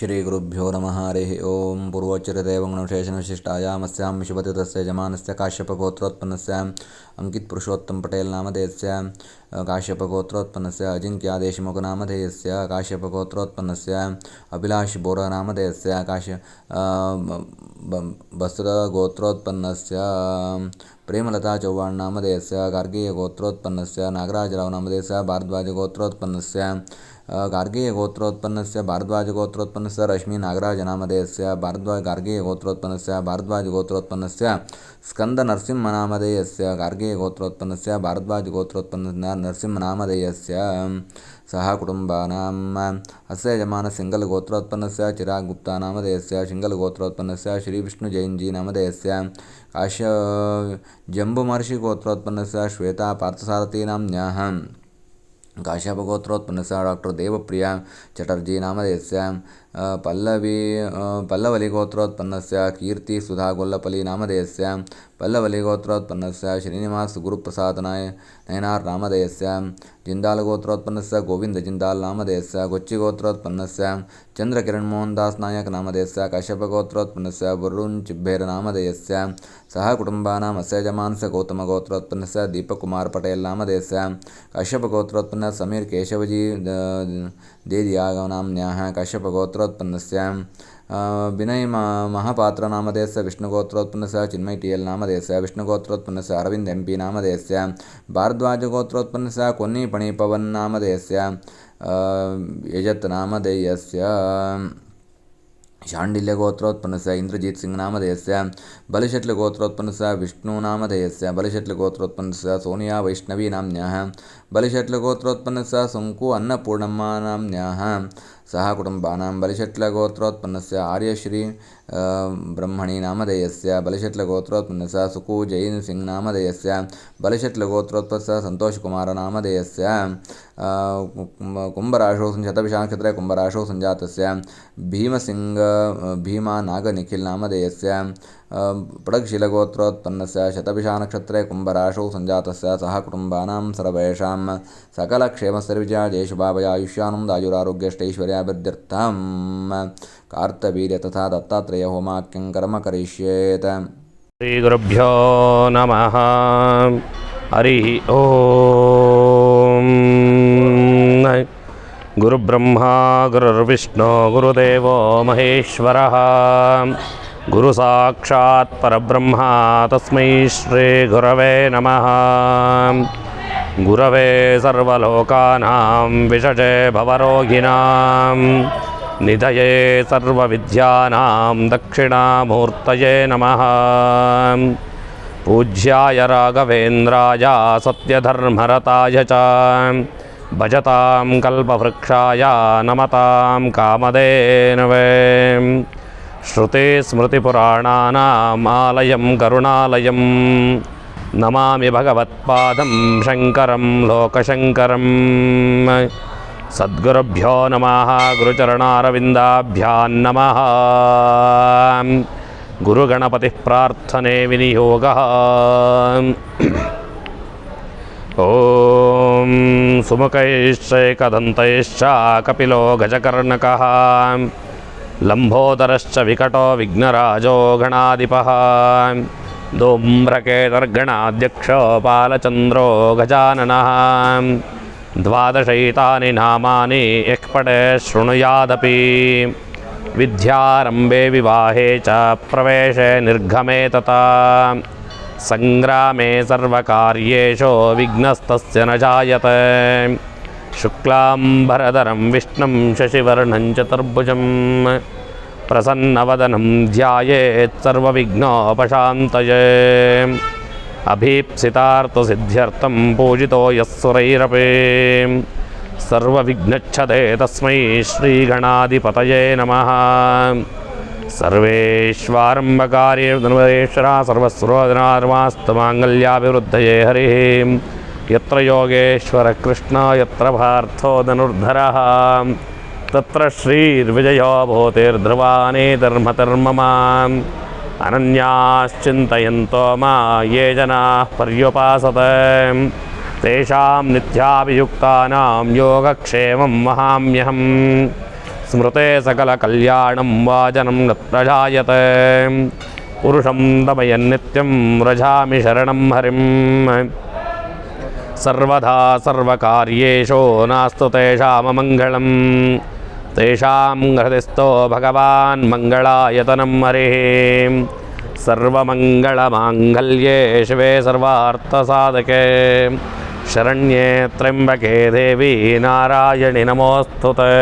श्रीगुरुभ्यो नमः हरिः ओं पूर्वोच्चरदेवगुणविशेषणविशिष्टायामस्यां विशुपतितस्य यजमानस्य काश्यपगोत्रोत्पन्नस्य अंकितपुरुषोत्तमपटेलनामधेयस्य काश्यपगोत्रोत्पन्नस्य अजिङ्क्यादेशमुखनामधेयस्य काश्यपगोत्रोत्पन्नस्य अभिलाषिबोरनामधेयस्य बसुरगोत्रोत्पन्नस्य प्रेमलता चौहाण्नामधेयस्य गार्गीयगोत्रोत्पन्नस्य नागराजरावनामधेयस्य भारद्वाजगोत्रोत्पन्नस्य गार्गीयगोत्रोत्पन्नस्य भारद्वाजगोत्रोत्पन्नस्य रश्मीनागराजनामधेयस्य गार्गीयगोत्रोत्पन्नस्य भारद्वाजगोत्रोत्पन्नस्य स्कन्दनरसिंहनामधेयस्य गार्गीयगोत्रोत्पन्नस्य भारद्वाजगोत्रोत्पन्नस्य नरसिंहनामधेयस्य सह कुटुम्बानाम् अस्य यजमानसिंगलगोत्रोत्पन्नस्य चिरागगुप्तानामधेयस्य सिंगलगोत्रोत्पन्नस्य श्रीविष्णुजैनजीनामधेयस्य काश्य जम्बुमहर्षिगोत्रोत्पन्नस्य श्वेता पार्थसारथीनाम्न्याः काश्यपगोत्रोत्पन्नस्य डॉक्टर देवप्रिया चटर्जी नामधेयस्य पल्लवलिगोत्रोत्पन्नस्य कीर्ति सुधा गोल्लपल्ली नामधेयस्य पल्लवलिगोत्रोत्पन्नस्य श्रीनिवास गुरुप्रसाद नयनार नामधेयस्य जिंदालगोत्रोत्पन्नस्य गोविंद जिंदाल नामधेयस्य कोच्चिगोत्रोत्पन्नस्य चंद्रकिरण मोहनदास नायक नामधेयस्य काश्यपगोत्रोत्पन्नस्य वरुण चिब्बेर नामधेयस्य सह कुटुम्बानाम् अस्य यजमानस्य गौतमगोत्रोत्पन्नस्य दीपकुमार पटेल नामधेयस्य काश्यपगोत्रोत्पन्नस्य समीर केशवजी देदियानाम्न्याः काश्यपगोत्रोत्पन्नस्य विनय महापात्र नामधेयस्य विष्णुगोत्रोत्पन्नस्य चिन्मय टी एल नामधेयस्य विष्णुगोत्रोत्पन्नस्य अरविंद एम पी नामधेयस्य भारद्वाजगोत्रोत्पन्नस्य कोन्नी पणि पवन नामधेयस्य यजत नामधेयस्य शाण्डिल्यगोत्रोत्पन्नस्य इंद्रजीत सिंह नामधेयस्य बलिशट्लगोत्रोत्पन्नस्य विष्णु नामधेयस्य बलिशट्लगोत्रोत्पन्नस्य सोनिया वैष्णवी नाम्न्याः बलिशट्लगोत्रोत्पन्नस्य सुंकु अन्नपूर्णम्मा नाम्न्याः सह कुटुम्बानां बलिशट्लगोत्रोत्पन्नस्य आर्यश्री ब्रह्मणी नामधेयस्य बलिशट्लगोत्रोत्पन्नस्य सुकु जैन सिंह नामधेयस्य बलिशट्लगोत्रोत्पन्नस्य संतोषकुमार नामधेयस्य कुंभराशौ शतभिषानक्षत्रे कुंभराशौ संजातस्य भीमसिंह भीमा नागनिखिल नामधेयस्य पडगशिलगोत्रोत्पन्नस्य शतभिषानक्षत्रे कुंभराशौ संजातस्य सह कुटुम्बानां सर्वेषां सकलक्षेमसर्विजयशुभाभयायुष्यानन्दायुरारोग्यष्टैश्वर्याभिवृद्ध्यर्थं कार्तवीर्य तथा दत्तात्रेय होमाख्यं कर्म करिष्येत। श्रीगुरुभ्यो नमः हरिः ओम्। गुरुब्रह्मा गुरुर्विष्णु गुरुदेवो महेश्वरः गुरुसाक्षात् परब्रह्मा तस्मै श्रीगुरवे नमः। गुरवे सर्वलोकानां विषजे भवरोगिणां निधये सर्वविद्यानां दक्षिणामूर्तये नमः। पूज्याय राघवेन्द्राय सत्यधर्मरताय च भजतां कल्पवृक्षाय नमतां कामधेनवे। श्रुतिस्मृतिपुराणानाम् आलयं करुणालयं नमामि भगवत्पादं शङ्करं लोकशङ्करं। सद्गुरुभ्यो नमः गुरुचरणारविन्दाभ्यां नमः। गुरुगणपतिः प्रार्थने विनियोगः। ॐ सुमुखैश्चैकदन्तैश्च कपिलो गजकर्णकः लम्बोदरश्च विकटो विघ्नराजो गणाधिपः धूम्रकेतर्गणाध्यक्षो बालचन्द्रो गजाननः। द्वादशैतानि नामानि यः पठे शृणुयादपि विद्यारम्भे विवाहे च प्रवेशे निर्गमे तथा सङ्ग्रामे सर्वकार्येषु विघ्नस्तस्य न जायते। शुक्लाम्बरधरं विष्णुं शशिवर्णं चतुर्भुजं प्रसन्नवदनं ध्यायेत् सर्वविघ्नोपशान्तये। अभीप्सितार्थसिद्ध्यर्थं पूजितो यः सुरैरपि सर्वविघ्नच्छते तस्मै श्रीगणाधिपतये नमः। सर्वेश्वारम्भकार्ये धनुरेश्वरा सर्वस्वरोधनार्मास्तमाङ्गल्याभिवृद्धये हरिः। यत्र योगेश्वरः कृष्णो यत्र पार्थो धनुर्धरः तत्र श्रीर्विजयो भूतिर्ध्रुवानि धर्मधर्ममाम् अनन्याश्चिन्तयन्तो मा ये जनाः पर्युपासते तेषां नित्याभियुक्तानां योगक्षेमं वहाम्यहम्। स्मृते सकलकल्याणं वाजनं न प्रजायते पुरुषं दमयन्नित्यं व्रजामि शरणं हरिं सर्वदा सर्वकार्येषु नास्तु तेषाममङ्गलं तेषां हृदिस्थो भगवान् मङ्गलायतनं हरिः सर्वमङ्गलमाङ्गल्ये शिवे सर्वार्थसाधके शरण्ये त्र्यम्बके देवी नारायणि नमोऽस्तुते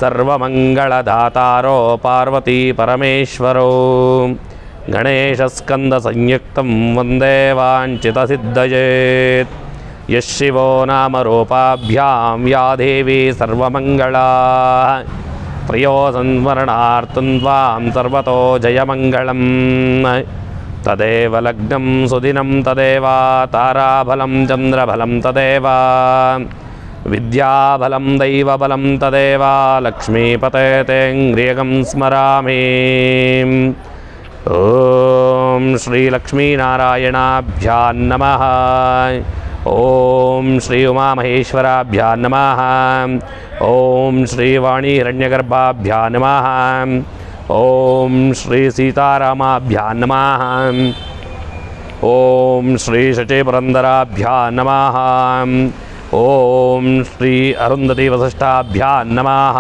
सर्वमङ्गलदातारो पार्वती परमेश्वरो गणेशस्कन्दसंयुक्तं वन्दे वाञ्छितसिद्धये यः शिवो नामरूपाभ्यां या देवी सर्वमङ्गला प्रियो संस्मरणार्थं त्वां सर्वतो जयमङ्गलं तदेव लग्नं सुदिनं तदेव ताराबलं चन्द्रबलं तदेव विद्याबलं दैवबलं तदेव लक्ष्मीपते तेऽङ्घ्रियगं स्मरामि ॐ श्रीलक्ष्मीनारायणाभ्यां नमः ॐ श्री उमामहेश्वराभ्यां नमः ॐ श्रीवाणीहिरण्यगर्भाभ्यां नमः ॐ श्री सीतारामाभ्यां नमः ॐ श्री शचीपुरन्दराभ्यां नमः ॐ श्री अरुन्धतीवसिष्ठाभ्यां नमः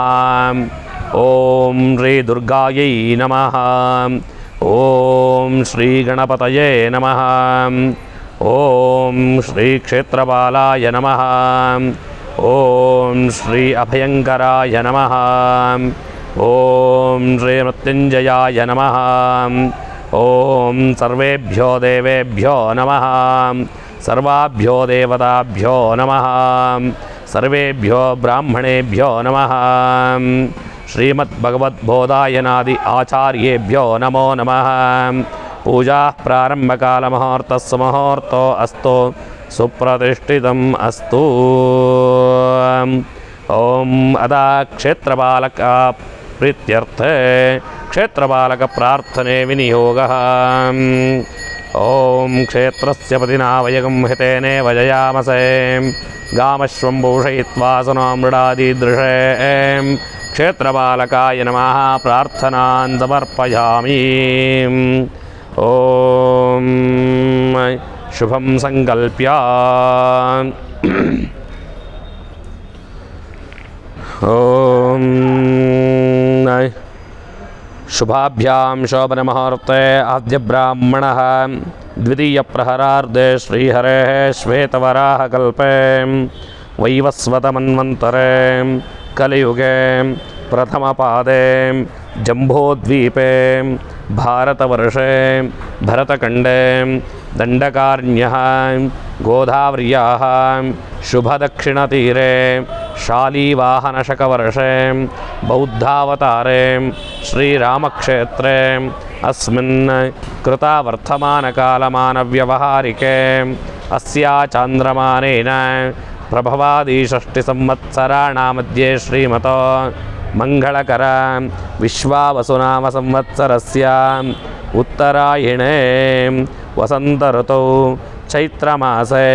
ॐ श्री दुर्गायै नमः ॐ श्री गणपतये नमः ॐ श्री क्षेत्रपालाय नमः ॐ श्री अभयङ्कराय नमः ॐ श्री मृत्युञ्जयाय नमः ॐ सर्वेभ्यो देवेभ्यो नमः सर्वाभ्यो देवताभ्यो नमः सर्वेभ्यो ब्राह्मणेभ्यो नमः श्रीमद्भगवद्बोधायनादि आचार्येभ्यो नमो नमः पूजा प्रारम्भकालमुहूर्तस्य मुहूर्तो अस्तु सुप्रतिष्ठितम् अस्तु ॐ अदा क्षेत्रपालक प्रीत्यर्थे क्षेत्रपालकप्रार्थने विनियोगः ॐ क्षेत्रस्य पतिना वयगं हितेनेव जयामसे गामश्वं भूषयित्वा सुनो मृडादिदृशे क्षेत्रपालकाय नमः प्रार्थनां समर्पयामि ॐ शुभं सङ्कल्प्य ॐ शुभाभ्यां शोभनमुहूर्ते आद्यब्राह्मणः द्वितीयप्रहरार्धे श्रीहरेः श्वेतवराहकल्पे वैवस्वतमन्वन्तरे कलियुगे प्रथमपादे जम्बोद्वीपे भारतवर्षे भरतखण्डे दण्डकारण्यः गोदावर्याः शुभदक्षिणतीरे शालीवाहनशकवर्षे बौद्धावतारे श्रीरामक्षेत्रे अस्मिन् कृतावर्तमानकालमानव्यवहारिके अस्या चान्द्रमानेन प्रभवादिषष्टिसंवत्सराणामध्ये श्रीमतो मङ्गलकर विश्वावसुनामसंवत्सरस्य उत्तरायणे वसन्तऋतौ चैत्रमासे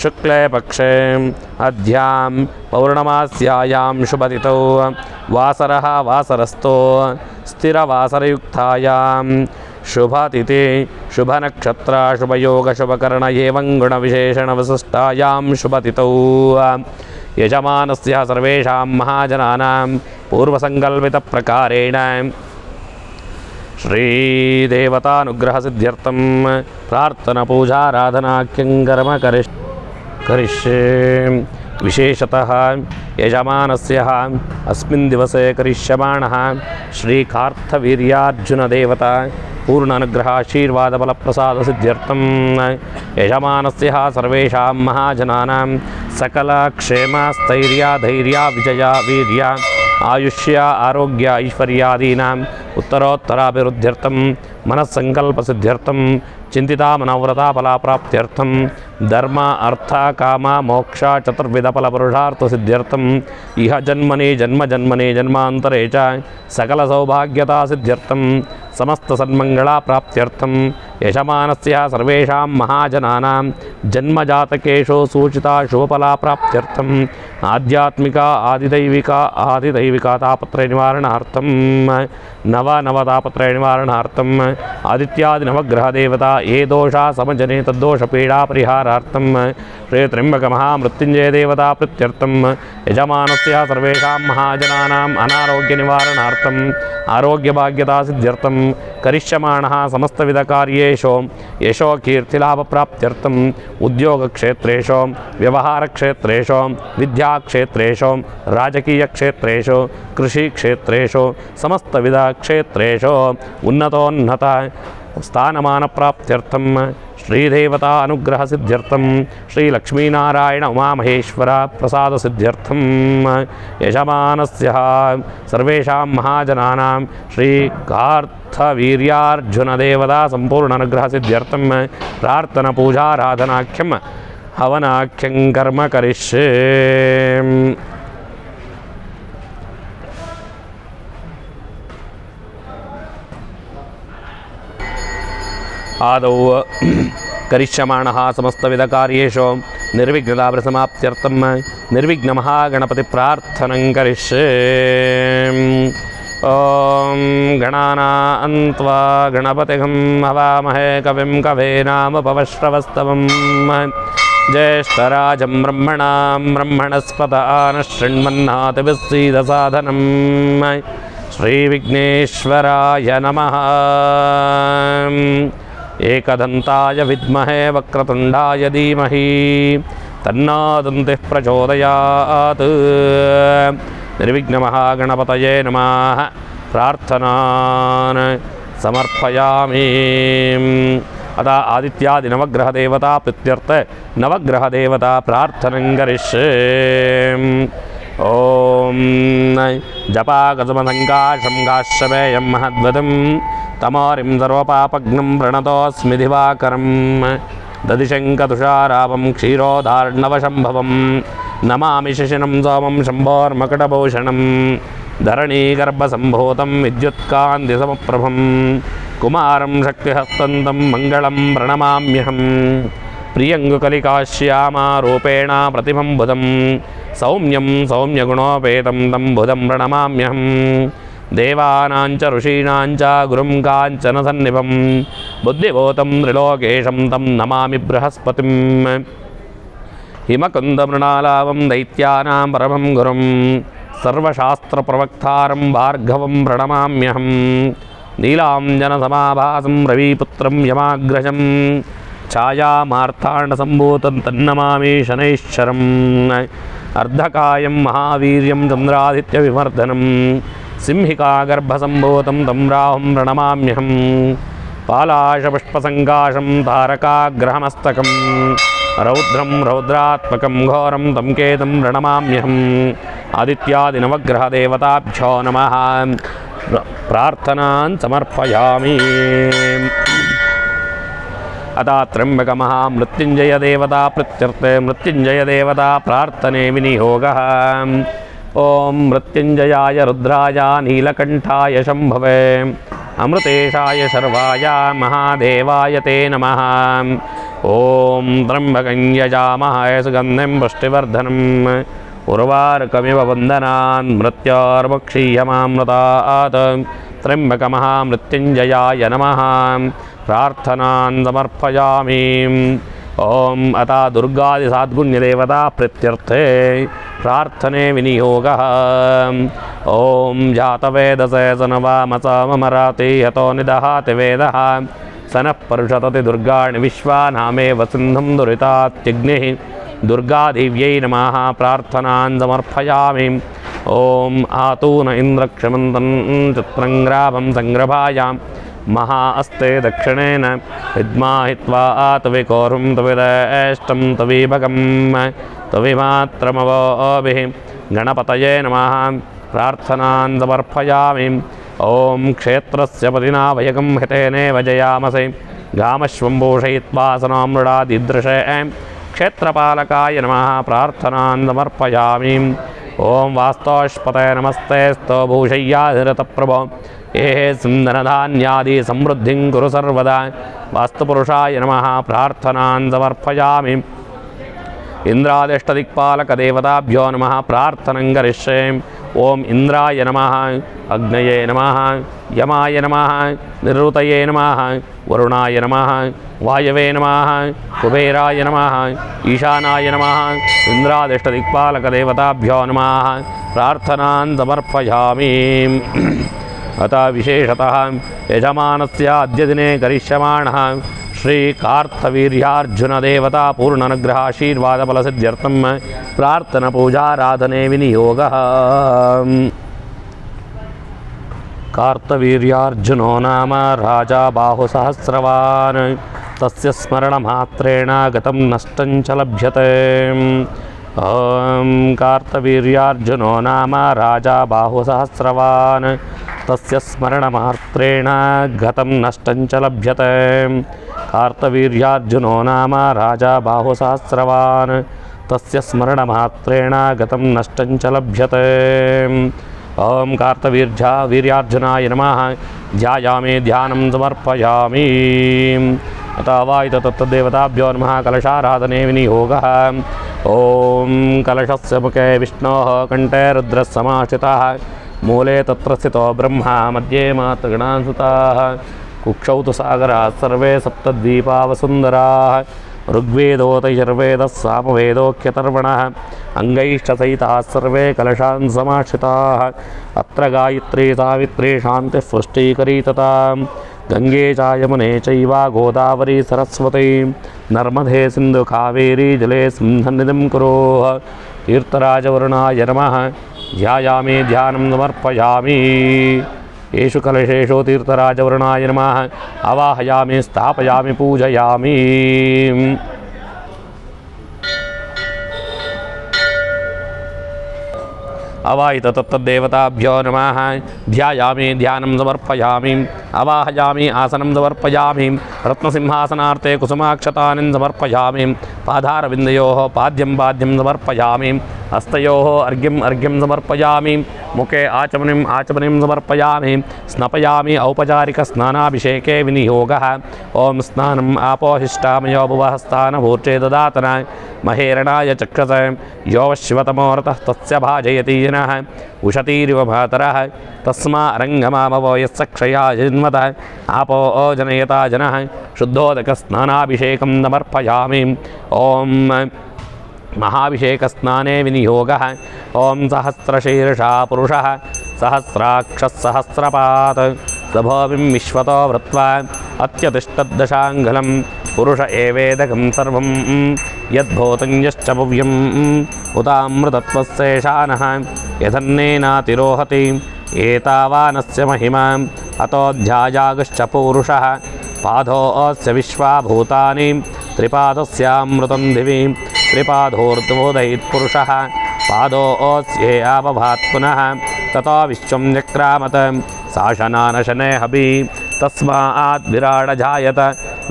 शुक्ले पक्षे अद्यां पौर्णमास्यायां शुभतिथौ वासरः वासरस्थो स्थिरवासरयुक्तायां शुभतिथि शुभनक्षत्र शुभयोग शुभकर्ण एवं गुणविशेषणविशिष्टायां शुभतिथौ यजमानस्य सर्वेषां महाजनानां पूर्वसङ्कल्पितप्रकारेण श्रीदेवतानुग्रहसिद्ध्यर्थं प्रार्थनापूजाराधनाख्यं कर्म करिष्ये विशेषतः यजमानस्य अस्मिन् दिवसे करिष्यमाणः श्रीकार्थवीर्यार्जुनदेवता पूर्णानुग्रहाशीर्वादफलप्रसादसिद्ध्यर्थं यजमानस्य सर्वेषां महाजनानां सकलक्षेमस्थैर्याधैर्या विजया वीर्या आयुष्य आरोग्य ऐश्वर्यादीनाम् उत्तरोत्तराभिवृद्ध्यर्थं मनस्सङ्कल्पसिद्ध्यर्थं चिन्तिता मनोव्रताफलप्राप्त्यर्थं धर्म अर्थ काम मोक्ष चतुर्विधफलपुरुषार्थसिद्ध्यर्थं इह जन्मनि जन्मजन्मनि जन्मान्तरे च सकलसौभाग्यतासिद्ध्यर्थं समस्तसन्मङ्गलाप्राप्त्यर्थं यजमानस्य सर्वेषां महाजनानां जन्मजातकेषु सूचिता शुभफलाप्राप्त्यर्थम् आध्यात्मिक आदिदैविका तापत्रयनिवारणार्थं नवतापत्रयनिवारणार्थम् आदित्यादिनवग्रहदेवता ये दोषा समजने तद्दोषपीडापरिहारार्थं श्रीत्र्यम्बकमहामृत्युञ्जयदेवता प्रीत्यर्थं यजमानस्य सर्वेषां महाजनानाम् अनारोग्यनिवारणार्थम् आरोग्यभाग्यतासिद्ध्यर्थं करिष्यमाणः समस्तविधकार्येषु यशोकीर्तिलाभप्राप्त्यर्थम् उद्योगक्षेत्रेषु व्यवहारक्षेत्रेषु विद्याक्षेत्रेषु राजकीयक्षेत्रेषु कृषिक्षेत्रेषु समस्तविधक्षेत्रेषु उन्नतोन्नत स्थानमानप्राप्त्यर्थं श्रीदेवता अनुग्रहसिद्ध्यर्थं श्रीलक्ष्मीनारायण उमामहेश्वर प्रसादसिद्ध्यर्थं यजमानस्य सर्वेषां महाजनानां श्रीकार्थवीर्यार्जुनदेवता सम्पूर्णानुग्रहसिद्ध्यर्थं प्रार्थनपूजाराधनाख्यं हवनाख्यं कर्म करिष्ये। आदौ करिष्यमाणः समस्तविधकार्येषु निर्विघ्नलाभसमाप्त्यर्थं निर्विघ्नमहागणपतिप्रार्थनं करिष्ये। ॐ गणानान्त्वा गणपतिं हवामहे कविं कवीनामुपमश्रवस्तमं ज्येष्ठराजं ब्रह्मणस्पत आनशृण्वन्नातिविस्सीदसाधनं श्रीविघ्नेश्वराय नमः। एकदन्ताय विद्महे वक्रतुण्डाय धीमहि तन्नो दन्तिः प्रचोदयात्। निर्विघ्नमहागणपतये नमः। प्रार्थनान् समर्पयामि। अतः आदित्यादिनवग्रहदेवता प्रीत्यर्थ नवग्रहदेवता प्रार्थनं करिष्ये। ॐ जपागजमसङ्काशं गाश्रमेयं महद्वदं तमोरिं सर्वपापघ्नं प्रणतोऽस्मि दिवाकरं दधिशङ्कतुषारापं क्षीरोदार्णवशम्भवं नमामि शशिनं सोमं शम्भोर्मकटभूषणं धरणीगर्भसम्भूतं विद्युत्कान्तिसमप्रभं कुमारं शक्तिहस्तन्तं मङ्गलं प्रणमाम्यहं। प्रियङ्गुकलिकाश्यामारूपेण प्रतिमं बुधं सौम्यं सौम्यगुणोपेतं तं बुधं प्रणमाम्यहं। देवानां च ऋषीणां च गुरुं काञ्चनसन्निभं बुद्धिभूतं त्रिलोकेशं तं नमामि बृहस्पतिं। हिमकुन्दमृणालावं दैत्यानां परमं गुरुं सर्वशास्त्रप्रवक्तारं भार्गवं प्रणमाम्यहं। नीलाञ्जनसमाभासं रविपुत्रं यमाग्रजं छायामार्ताण्डसम्भूतं तन्नमामि शनैश्चरम्। अर्धकायं महावीर्यं चन्द्रादित्यविवर्धनं सिंहिकागर्भसम्भूतं तं राहुं प्रणमाम्यहं। पालाशपुष्पसङ्काशं तारकाग्रहमस्तकं रौद्रं रौद्रात्मकं घोरं तं केतुं प्रणमाम्यहम्। आदित्यादिनवग्रहदेवताभ्यो नमः। प्रार्थनान् समर्पयामि। अतः त्र्यम्बकमहामृत्युञ्जयदेवता प्रत्यर्थे मृत्युञ्जयदेवता प्रार्थने विनियोगः। ॐ मृत्युञ्जयाय रुद्राय नीलकण्ठाय शम्भवे अमृतेशाय शर्वाय महादेवाय ते नमः। ॐ त्र्यम्बकं यजामहे सुगन्धिं पुष्टिवर्धनम् उर्वारुकमिव वन्दनान् मृत्योर्मुक्षीयमामृतात्। त्र्यम्बकमहामृत्युञ्जयाय नमः। प्रार्थनान् समर्पयामि। ॐ अतः दुर्गादिसाद्गुण्यदेवता प्रत्यर्थे प्रार्थने विनियोगः। ॐ जातवेदसे सनवामसामराति हतो निदहाति वेदः सनः परुषतति दुर्गाणि विश्वानामेव सिन्धुं दुरितात्यग्निः। दुर्गादेव्यै नमः। प्रार्थनान् समर्पयामि। ॐ आतून इन्द्रक्षमन्तं चित्रङ्ग्राभं सङ्ग्रभायां महाअस्ते दक्षिणेन विद्माहित्वा तविकोरुं तविदेष्टं तविभगं तविमात्रमवोभिः गणपतये नमः। प्रार्थनान् समर्पयामि। ॐ क्षेत्रस्य पतिना वयगं हितेनेव जयामसे गामश्वं भूषयित्वा सनामृडादिदृशे क्षेत्रपालकाय नमः। प्रार्थनान् समर्पयामि। ओं वास्तोष्पतये नमस्तेऽस्तु भूषय्याधिरतप्रभो ये सिंधनधान्यादि समृद्धिं कुरु सर्वदा। वास्तुपुरुषाय नमः प्रार्थनान् समर्पयामि। इंद्रादिष्टदिक्पालकदेवताभ्यो नमः प्रार्थनं करिष्ये। ओम इंद्राय नमः, अग्नये नमः, यमाय नमः, निरुतये नमः, वरुणाय नमः, वायवे नमः, कुबेराय नमः, ईशानाय नमः, इंद्रादिष्टदिक्पालकदेवताभ्यो नमः प्रार्थनान् समर्पयामि। अतः विशेषतः यजमानस्य अद्य दिने करिष्यमाणः श्री कार्तवीर्यार्जुन देवता पूर्णानुग्रहाशीर्वादफलसिद्ध्यर्थं प्रार्थना पूजाराधने विनियोगः। कार्तवीर्यार्जुनो नाम राजा बाहुसहस्रवान्, तस्य स्मरणमात्रेण गतं नष्टं च लभ्यते। कार्तवीर्यार्जुनो नाम राजा बाहुसहस्रवान्, तस्य स्मरणमात्रेण गतं नष्टं च लभ्यते। कार्तवीर्यार्जुनो नाम राजा बाहुसहस्रवान्, तस्य स्मरणमात्रेण गतं नष्टं च लभ्यते। ओं कार्तवीर्यार्जुनाय नमः। ध्यायामि ध्यानं समर्पयामि। अतः वायुत तत्तदेवताभ्यो नमः। कलशाराधने विनियोगः। ओं कलशस्य मुखे विष्णोः, कंठे रुद्रः समाश्रितः, मूले तत्र स्थितो ब्रह्मा, मध्ये मातृगणान् सुताः, कुक्षौ तु सागराः सर्वे सप्तद्वीपा वसुन्धराः। ऋग्वेदोतयर्वेदः सामवेदोऽख्यतर्वणः, अङ्गैश्च सहिताः सर्वे कलशान् समाश्रिताः। अत्र गायत्री सावित्री शान्तिः पुष्टिकरी तथा गंगे च यमुने चैव गोदावरी सरस्वती नर्मदे सिन्धु कावेरी जलेऽस्मिन् सन्निधिं कुरु। तीर्थराजवरुणाय नमः। ध्यायामि ध्यानं समर्पयामि। येषु कलशेषु तीर्थराजवरुणाय नमः आवाहयामि, स्थापयामि, पूजयामि। अवाहित तत्तदेवताभ्यो नमः। ध्यायामि ध्यानं समर्पयामि। आवाहयामि, आसनं समर्पयामि। रत्नसिंहासनार्थे कुसुमाक्षतानि समर्पयामि। पादारविन्दयोः पाद्यं समर्पयामि। हस्तयोः अर्घ्यं समर्पयामि। मुखे आचमनीं समर्पयामि। स्नपयामि। औपचारिकस्नानाभिषेके विनियोगः। ओं स्नानम् आपोहिष्टामयो भुवः स्थानभूर्चे ददातन महेरणाय चक्षसे यो शिवतमोरतः तस्य भाजयति जनः उशतीरिव भातरः तस्मा रङ्गमामवो यस्य क्षया जन्मत आपो जनयता जनः शुद्धोदकस्नानाभिषेकं समर्पयामि। ॐ महाभिषेकस्नाने विनियोगः। ॐ सहस्रशीर्षा पुरुषः सहस्राक्षः सहस्रपात् सभोविं विश्वतो वृत्वा अत्यतिष्ठद्दशाङ्गलं पुरुष एवेदकं सर्वं यद्भूतं यश्च भव्यम् उतामृतत्वस्येषानः यदन्नेनातिरोहति एतावानस्य महिमा अतोऽध्यायागश्च पूरुषः पादोऽस्य विश्वाभूतानि त्रिपादस्यामृतं दिवि त्रिपादोर्ध्वोदयेत् पुरुषः पादोऽस्येयावभात् पुनः ततो विश्वं चक्रामत शासनानशने हबि तस्मात् विराडजायत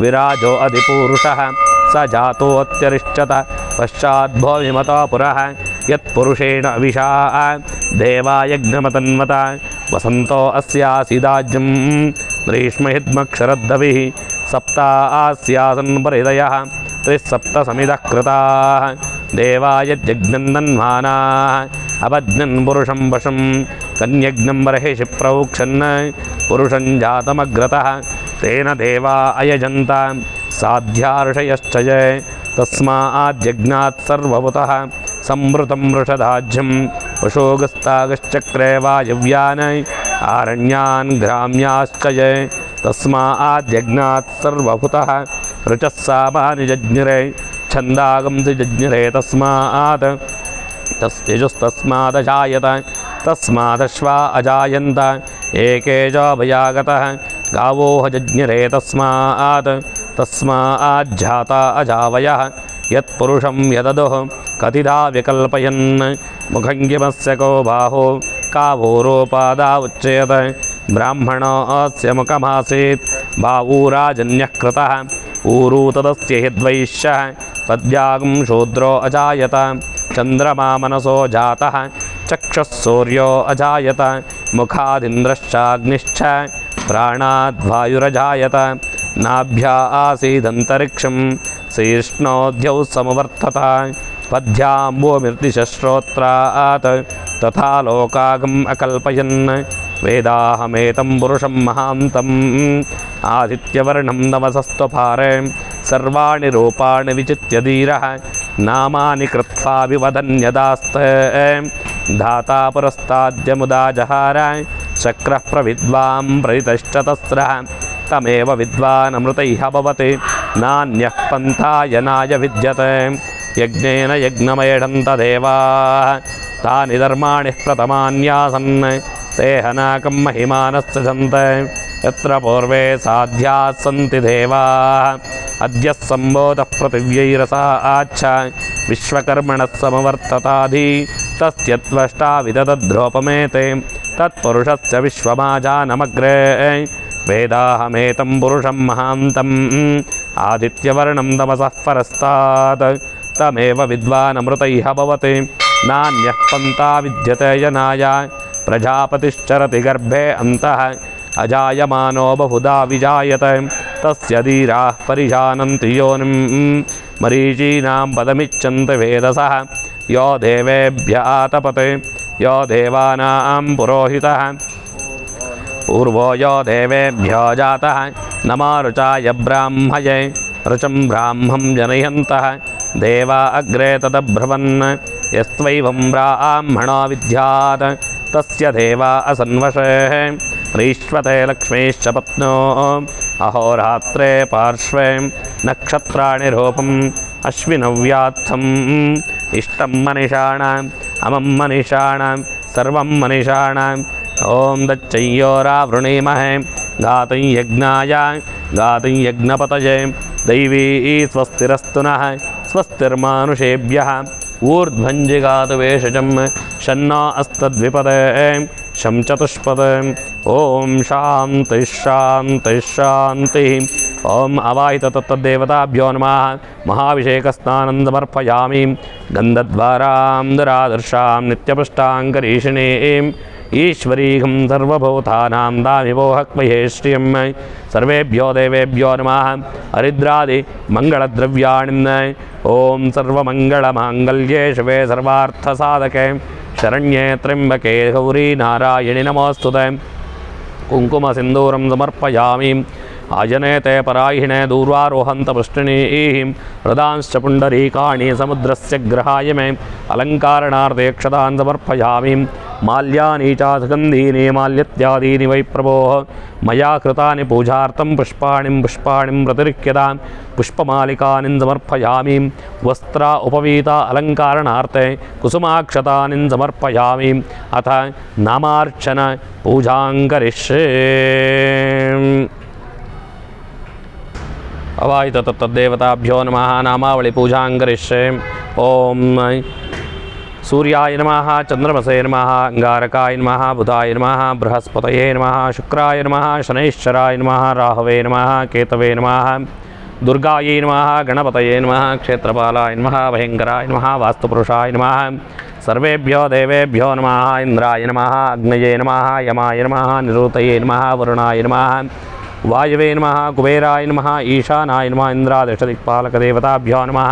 विराजो अधिपूरुषः स जातोऽत्यरिष्यत पश्चाद्भो विमतो पुरः यत्पुरुषेण अविशा देवायज्ञमतन्वत वसन्तो अस्यासीदाज्यं ग्रीष्महिद्मक्षरद्धविः सप्तास्यासन् परिदयः त्रिसप्तसमिदः कृताः देवायज्ञन्नन्मानाः अवज्ञन् पुरुषं वशं कन्यज्ञं बर्हिषि प्रौक्षन् पुरुषं जातमग्रतः तेन देवा अयजन्त साध्यार्षयश्च ये तस्माद्यज्ञात् सर्वभूतः संवृतं वृषदाज्यं पशोगस्तागश्चक्रे वायव्यान् आरण्यान् ग्राम्याश्च ये तस्माद्यज्ञात् सर्वभूतः ऋचः सामानि जज्ञिरे छन्दागंसि जज्ञिरे तस्मात् तस्तेजस्तस्मादजायत तस्मादश्वा अजायन्त एके च भयागतः गावोह जज्ञिरे तस्माज्जाता अजावयः यत्पुरुषं यददुः कतिधा विकल्पयन् मुखङ्गिमस्य को बाहो कावोरोपादा उच्येत ब्राह्मणस्य मुखमासीत् बाहूराजन्यः कृतः ऊरू तदस्य हिद्वैश्यः तद्यागं शूद्रो अजायत चन्द्रमा मनसो जातः चक्षुः सूर्यो अजायत मुखादिन्द्रश्चाग्निश्च प्राणाद्वायुरजायत नाभ्या आसीदन्तरिक्षं शीर्ष्णोद्यौ समवर्तत पद्भ्याम्बोमिर्दिशश्रोत्रात् तथा लोकागम् अकल्पयन् वेदाहमेतं पुरुषं महान्तम् आदित्यवर्णं नमसस्त्वपारे सर्वाणि रूपाणि विचित्य धीरः नामानि कृत्वा विवदन्यदास्ते धाता पुरस्ताद्यमुदा जहार शक्रः प्रविद्वां प्रदितश्चतस्रः तमेव विद्वानमृतैः भवति नान्यः पन्थायनाय विद्यते यज्ञेन यज्ञमयढन्त देवाः तानि धर्माणि प्रथमान्यासन् ते हनाकं महिमानस्य सन्ते यत्र पूर्वे साध्याः सन्ति देवाः अद्य सम्बोधः पृथिव्यैरसाच्च विश्वकर्मणः समवर्तताधि तस्य त्वष्टा विदधद्रोपमेते तत्पुरुषस्य विश्वमाजानमग्रे वेदाहमेतं पुरुषं महान्तम् आदित्यवर्णं तमसः परस्तात् तमेव विद्वानमृतैः भवति नान्यः पन्था विद्यते यनाय प्रजापतिश्चरति गर्भे अन्तः अजायमानो बहुधा विजायते तस्य धीराः परिजानन्ति योनिं मरीचीनां पदमिच्छन्ति वेदसः यो देवेभ्यः तपते यो देवानां पुरोहितः पूर्वो यो देवेभ्यो जातः नमा ऋचाय ब्राह्मये ऋचं ब्राह्मं जनयन्तः देवा अग्रे तदब्रवन् यस्त्वैवं ब्राह्मणो विद्यात् तस्य देवा असन्वशे ह्रीष्वते लक्ष्मीश्च पत्नो अहोरात्रे पार्श्वे नक्षत्राणि रूपम् अश्विनव्यात्थम् इष्टं मनिषाणाम् अमं मनिषाणां सर्वं मनिषाणाम् ॐ दच्चय्योरावृणीमहे गातुं यज्ञाय गातुं यज्ञपतये दैवी स्वस्तिरस्तु नः स्वस्तिर्मानुषेभ्यः ऊर्ध्वञ्जिगातु वेषजं शन्नो अस्तद्विपदे शं चतुष्पदे ॐ शान्तिः शान्तिः शान्तिः ॐ अवाहित तत्तद्देवताभ्यो नमः महाभिषेकस्नानं समर्पयामि गन्धद्वारां दुरादर्शां नित्यपुष्टाङ्करीषिणीं ईश्वरीं सर्वभूतानां दामिवोहक्महे श्रियं सर्वेभ्यो देवेभ्यो नमः हरिद्रादि मङ्गलद्रव्याणि ॐ सर्वमङ्गलमाङ्गल्ये शिवे सर्वार्थसाधके शरण्ये त्र्यम्बके गौरी नारायणि नमोऽस्तुते कुङ्कुमसिन्दूरं समर्पयामि आजनेते परायिणे दूर्वारोहन्तपुष्टिनीः हृदांश्च पुण्डरीकाणि समुद्रस्य ग्रहाय मे अलङ्कारणार्थे क्षतान् समर्पयामि माल्यानि च सुगन्धीनि माल्यत्यादीनि वै प्रभोः मया कृतानि पूजार्थं पुष्पाणिं प्रतिरिक्यतां पुष्पमालिकानि समर्पयामि वस्त्र उपवीता अलङ्कारणार्थे कुसुमाक्षतानि समर्पयामि अथ नामार्चन पूजां करिष्ये अवाहित तत्तद्देवताभ्यो नमः नामावळि पूजां करिष्ये ॐ सूर्याय नमः चन्द्रमसे नमः अंगारकाय नमः बुधाय नमः बृहस्पतये नमः शुक्राय नमः शनैश्चराय नमः राहवे नमः केतवे नमः दुर्गायै नमः गणपतये नमः क्षेत्रपालाय नमः भयङ्कराय नमः वास्तुपुरुषाय नमः सर्वेभ्यो देवेभ्यो नमः इन्द्राय नमः अग्नये नमः यमाय नमः निरुतये नमः वरुणाय नमः वायवे नमः कुबेराय नमः ईशानाय नमः इन्द्रादिष्टदिक्पालकदेवताभ्यो नमः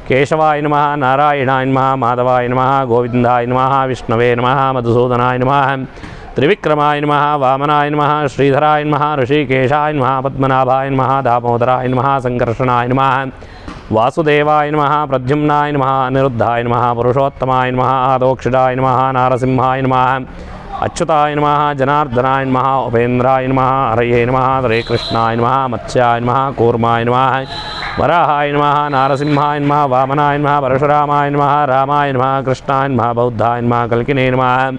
केशवाय नमः नारायणाय नमः माधवाय नमः गोविन्दाय नमः विष्णवे नमः मधुसूदनाय नमः त्रिविक्रमाय नमः वामनाय नमः श्रीधराय नमः ऋषिकेशाय नमः पद्मनाभाय नमः दामोदराय नमः संकर्षणाय नमः वासुदेवाय नमः प्रद्युम्नाय नमः अनिरुद्धाय नमः पुरुषोत्तमाय नमः आदोक्षिताय नमः नारसिंहाय नमः अच्युताय नमः जनार्दनाय नमः उपेन्द्राय नमः हरये नमः हरे कृष्णाय नमः मत्स्याय नमः कूर्माय नमः वराहाय नमः नारसिंहाय नमः वामनाय नमः परशुरामाय नमः रामाय नमः कृष्णाय नमः बौद्धाय नमः कल्किने नमः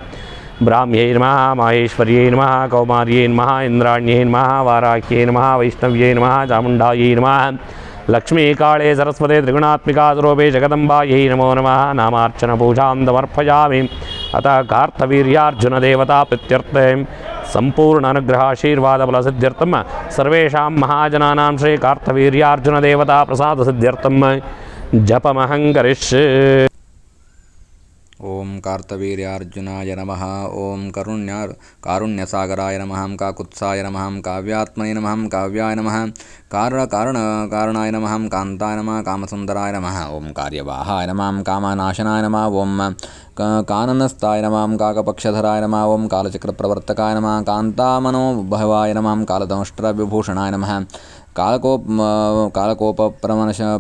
ब्राह्म्यै नमः माहेश्वर्यै नमः कौमार्यै नमः इन्द्राण्यै नमः वाराह्यै नमः वैष्णव्यै नमः चामुण्डायै नमः लक्ष्मी काले सरस्वते त्रिगुणात्मिका स्वरूपे जगदम्बायै नमो नमः नामार्चन पूजां समर्पयामि अतः कार्तवीर्यार्जुनदेवता प्रीत्यर्थे संपूर्ण अनुग्रहाशीर्वादफलसिद्ध्यर्थं सर्वेषां महाजनानां श्री कार्तवीर्यार्जुनदेवता प्रसादसिद्ध्यर्थं जपमहं करिष्ये। ಓಂ ಕಾರ್ತವೀರ್ಯಾರ್ಜುನಾಯ ನಮಃ ಓಂ ಕಾರುಣ್ಯಸಾಗರಾಯ ನಮಃ ಕಾಕುತ್ಸಾಯ ನಮಃ ಕಾವ್ಯಾತ್ಮನೇ ನಮಃ ಕಾವ್ಯಾಯ ನಮಃ ಕಾರಣಾಯ ನಮಃ ಕಾಂತಾಯ ನಮಃ ಕಾಮಸುಂದರಾಯ ನಮಃ ಓಂ ಕಾರ್ಯವಾಹಾಯ ನಮಃ ಕಾಮನಾಶನಾಯ ನಮಃ ಓಂ ಕಾನನಸ್ಥಾಯ ನಮಃ ಕಾಕಪಕ್ಷಧರಾಯ ನಮಃ ಓಂ ಕಾಲಚಕ್ರಪ್ರವರ್ತಕಾಯ ನಮಃ ಕಾಂತಾಮನೋಭವಾಯ ನಮಃ ಕಾಲದಂಷ್ಟ್ರವಿಭೂಷಣಾಯ ನಮಃ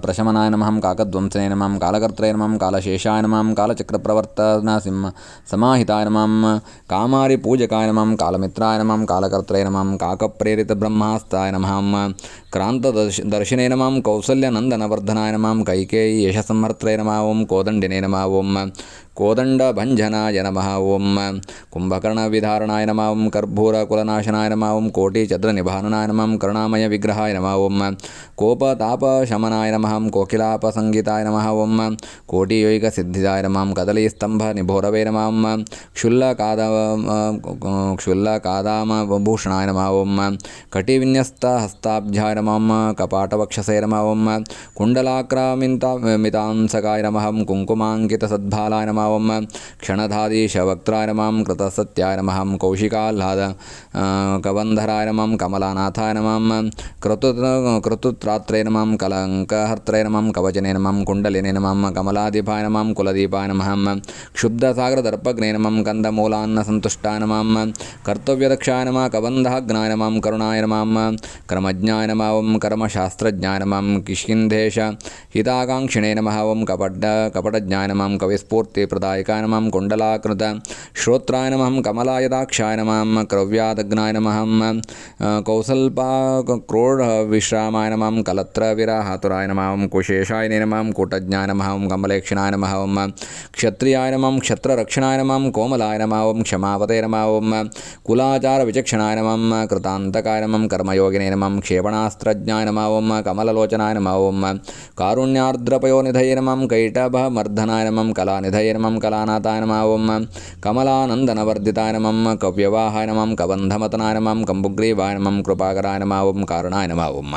ಪ್ರಶಮನಾಯ ನಮಃ ಕಾಕಧ್ವಂಸನೇ ನಮಃ ಕಾಲಕರ್ತೃ ನಮಃ ಕಾಲಶೇಷಾಯ ನಮಃ ಕಾಲಚಕ್ರಪ್ರವರ್ತನ ಸಮಾಹಿತಾಯ ನಮಃ ಕಾಮಾರಿ ಪೂಜಕಾಯ ನಮಃ ಕಾಲಮಿತ್ರಾಯ ನಮಃ ಕಾಲಕರ್ತೃ ನಮಃ ಕಾಕಪ್ರೇರಿತಬ್ರಹ್ಮಾಸ್ತಾಯ ನಮಃ ಕ್ರಾಂತದರ್ಶಿನೇ ನಮಃ ಕೌಸಲ್ಯನಂದನವರ್ಧನಾಯ ನಮಃ ಕೈಕೇಯಿ ಯಶಸಂಹರ್ತೃ ನಮಃ ಓಂ ಕೋದಂಡಿನೇ ನಮಃ ಓಂ ಕೋದಂಡಭಂಜನಾಯ ನಮಃ ಓಂ ಕುಂಭಕರ್ಣವಿಧಾರಣಾಯ ನಮಃ ಓಂ ಕರ್ಪೂರಕುಲನಾಶನಾಯ ನಮಃ ಓಂ ಕೋಟಿಚದ್ರನಿಭಾನನಾಯ ನಮಃ ಕರುಣಾಮಯ ವಿಗ್ರಹಾಯ ನಮಃ ಓಂ ಕೋಪತಾಪಶಮನಾಯ ನಮಃ ಕೋಕಿಲಾಪಸಂಗೀತಾಯ ನಮಃ ಓಂ ಕೋಟಿಯೋಗಿಕಸಿದ್ಧಿದಾಯ ನಮಃ ಕದಲೀಸ್ತಂಭನಿಭೋರವೇ ನಮಃ ಕ್ಷುಲ್ಲಕಾದಾಮಭೂಷಣಾಯ ನಮಃ ಓಂ ಕಟಿವಿನ್ಯಸ್ತಹಸ್ತಾಬ್ಜಾಯ ನಮಃ ಕಪಾಟವಕ್ಷಸೇ ನಮಃ ಓಂ ಕುಂಡಲಾಕ್ರಾಮಿತಾಂಸಕಾಯ ನಮಃ ಕುಂಕುಮಾಂಕಿತಸದ್ಭಾಲಾಯ ನಮಃ ಓಂ ಕ್ಷಣಧಾದೀಶವಕ್ತ್ರಾಯ ನಮಃ ಕೃತಸತ್ಯಾಯ ನಮಃ ಕೌಶಿಕಾಹ್ಲಾದ ಕಬಂಧರಾಯ ನಮಃ ಕಮಲಾನಾಥಾಯ ನಮಃ ಕೃತುತ್ರಾತ್ರೇ ನಮಃ ಕಲಂಕಹರ್ತ್ರೇ ನಮಃ ಕವಚನೇ ನಮಃ ಕುಂಡಲಿನೇ ನಮಃ ಕಮಲಾದೀಪಾಯ ನಮಃ ಕುಲದೀಪಾಯ ನಮಃ ಕ್ಷುಬ್ಧಸಾಗರದರ್ಪಗ್ನೇ ನಮಃ ಕಂದಮೂಲಾನ್ನಸಂತುಷ್ಟಾಯ ನಮಃ ಕರ್ತವ್ಯದಕ್ಷಾಯ ನಮಃ ಕಬಂಧಾಗ್ನಾಯ ನಮಃ ಕರುಣಾಯ ನಮಃ ಕರ್ಮಜ್ಞಾಯ ನಮಃ ಓಂ ಕರ್ಮಶಾಸ್ತ್ರಜ್ಞಾಯ ನಮಃ ಕಿಷ್ಕಿಂಧೇಶ ಹಿತಾಕಾಂಕ್ಷಿಣೇ ನಮಃ ಓಂ ಕಪಟಜ್ಞಾಯ ನಮಃ ಕವಿಸ್ಫೂರ್ತಿಪ್ರದಾಯಕಾಯ ನಮಃ ಕುಂಡಲಾಕೃತ ಶ್ರೋತ್ರಾಯ ನಮಃ ಕಮಲಾಯದಾಕ್ಷಾಯ ನಮಃ ಕ್ರವ್ಯಾದಗ್ನಾಯ ನಮಃ ಕ್ರೋಢವಿಶ್ರಾಮಾಯ ನಮಃ ಕಲತ್ರವಿರಹಾತುರಾಯ ನಮಃ ಓಂ ಕುಶೇಷಾಯ ನಮಃ ಕೂಟಜ್ಞಾಯ ನಮಃ ಓಂ ಕಮಲೇಕ್ಷಣಾಯ ನಮಃ ಓಂ ಕ್ಷತ್ರಿಯಾಯ ನಮಃ ಕ್ಷತ್ರರಕ್ಷಣಾಯ ನಮಃ ಕೋಮಲಾಯ ನಮಃ ಓಂ ಕ್ಷಮಾಪತೆ ನಮಃ ಓಂ ಕುಲಾಚಾರ ವಿಚಕ್ಷಣಾಯ ನಮಃ ಕೃತಾಂತಕಾಯ ನಮಃ ಕರ್ಮಯೋಗಿನೇ ನಮಃ ಕ್ಷೇಪಣಾಸ್ತ್ರಜ್ಞಾಯ ನಮಃ ಓಂ ಕಮಲಲೋಚನಾಯ ನಮಃ ಓಂ ಕಾರುಣ್ಯಾರ್ದ್ರಪಯೋನಿಧಯೇ ನಮಃ ಕೈಟಭಮರ್ಧನಾಯ ನಮಃ ಕಲಾನಿಧಯೇ ನಮಃ ಕಲಾನಾಥಾಯ ನಮಃ ಓಂ ಕಮಲಾನಂದನವರ್ಧಿತಾಯ ನಮಃ ಕವ್ಯವಾಹಾಯ ನಮಃ ಕಬಂಧಮತನಾಯ ನಮಃ ಕಂಬುಗ್ರೀವಾಯ ನಮಃ ಕೃಪಾಕರಾಯ ನಮಃ ಓಂ ಕಾರಣಾಯ ನಮಃ ಓಂ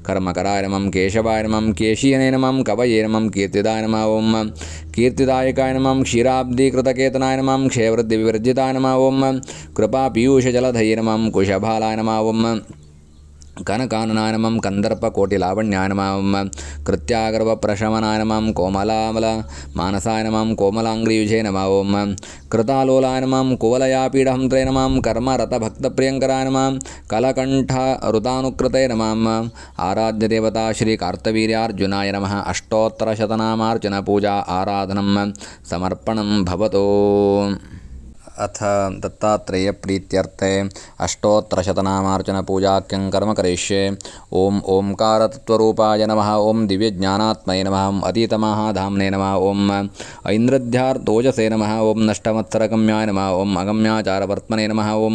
ಕರ್ಮಕರಾಯ ನಮಃ ಕೇಶವಾಯ ನಮಃ ಕೇಶೀಯನೇ ನಮಃ ಕವಯೇ ನಮಃ ಕೀರ್ತಿದಾಯ ನಮಃ ಓಂ ಕೀರ್ತಿದಾಯಕಾಯ ನಮಃ ಕ್ಷೀರಾಬ್ಧೀಕೃತಕೇತನಾಯ ನಮಃ ಕ್ಷಯವೃದ್ಧಿವಿವರ್ಜಿತಾಯ ನಮಃ ಓಂ ಕೃಪಾಪೀಯೂಷಜಲಧಯೇ ನಮಃ ಕುಶಭಾಲಾಯ ನಮಃ ಓಂ ಕನಕಾನನಾಯ ನಮಃ ಕಂದರ್ಪಕೋಟಿಲಾವಣ್ಯಾಯ ನಮಃ ಕೃತ್ಯಾಗರ್ವಪ್ರಶಮನಾಯ ನಮಃ ಕೋಮಲಾಮಲ ಮಾನಸಾಯ ನಮಃ ಕೋಮಲಾಂಗ್ರಿಯುಜೇ ನಮಃ ಓಂ ಕೃತಾಲೋಲಾಯ ನಮಃ ಕುವಲಯಾಪೀಡಹಂತ್ರೇ ನಮಃ ಕರ್ಮರತಭಕ್ತಪ್ರಿಯಂಕರಾಯ ನಮಃ ಕಲಕಂಠ ಋತಾನುಕೃತೇ ನಮಃ ಆರಾಧ್ಯದೇವತಾ ಶ್ರೀ ಕಾರ್ತವೀರ್ಯಾರ್ಜುನಾಯ ನಮಃ ಅಷ್ಟೋತ್ತರಶತನಾಮಾರ್ಚನ ಪೂಜಾ ಆರಾಧನಂ ಸಮರ್ಪಣಂ ಭವತೋ अथ दत्तात्रेयप्रीत्यर्थे अष्टोत्तरशतनामार्चनपूजाख्यं कर्म करिष्ये ॐ ओंकारतत्त्वरूपाय नमः ॐ दिव्यज्ञानात्मने नमः अतीतमहाधाम्ने नमः ॐ ऐन्द्रध्यार्तोजसे नमः ॐ नष्टमत्सरगम्याय नमः ॐ अगम्याचारवर्त्मने नमः ॐ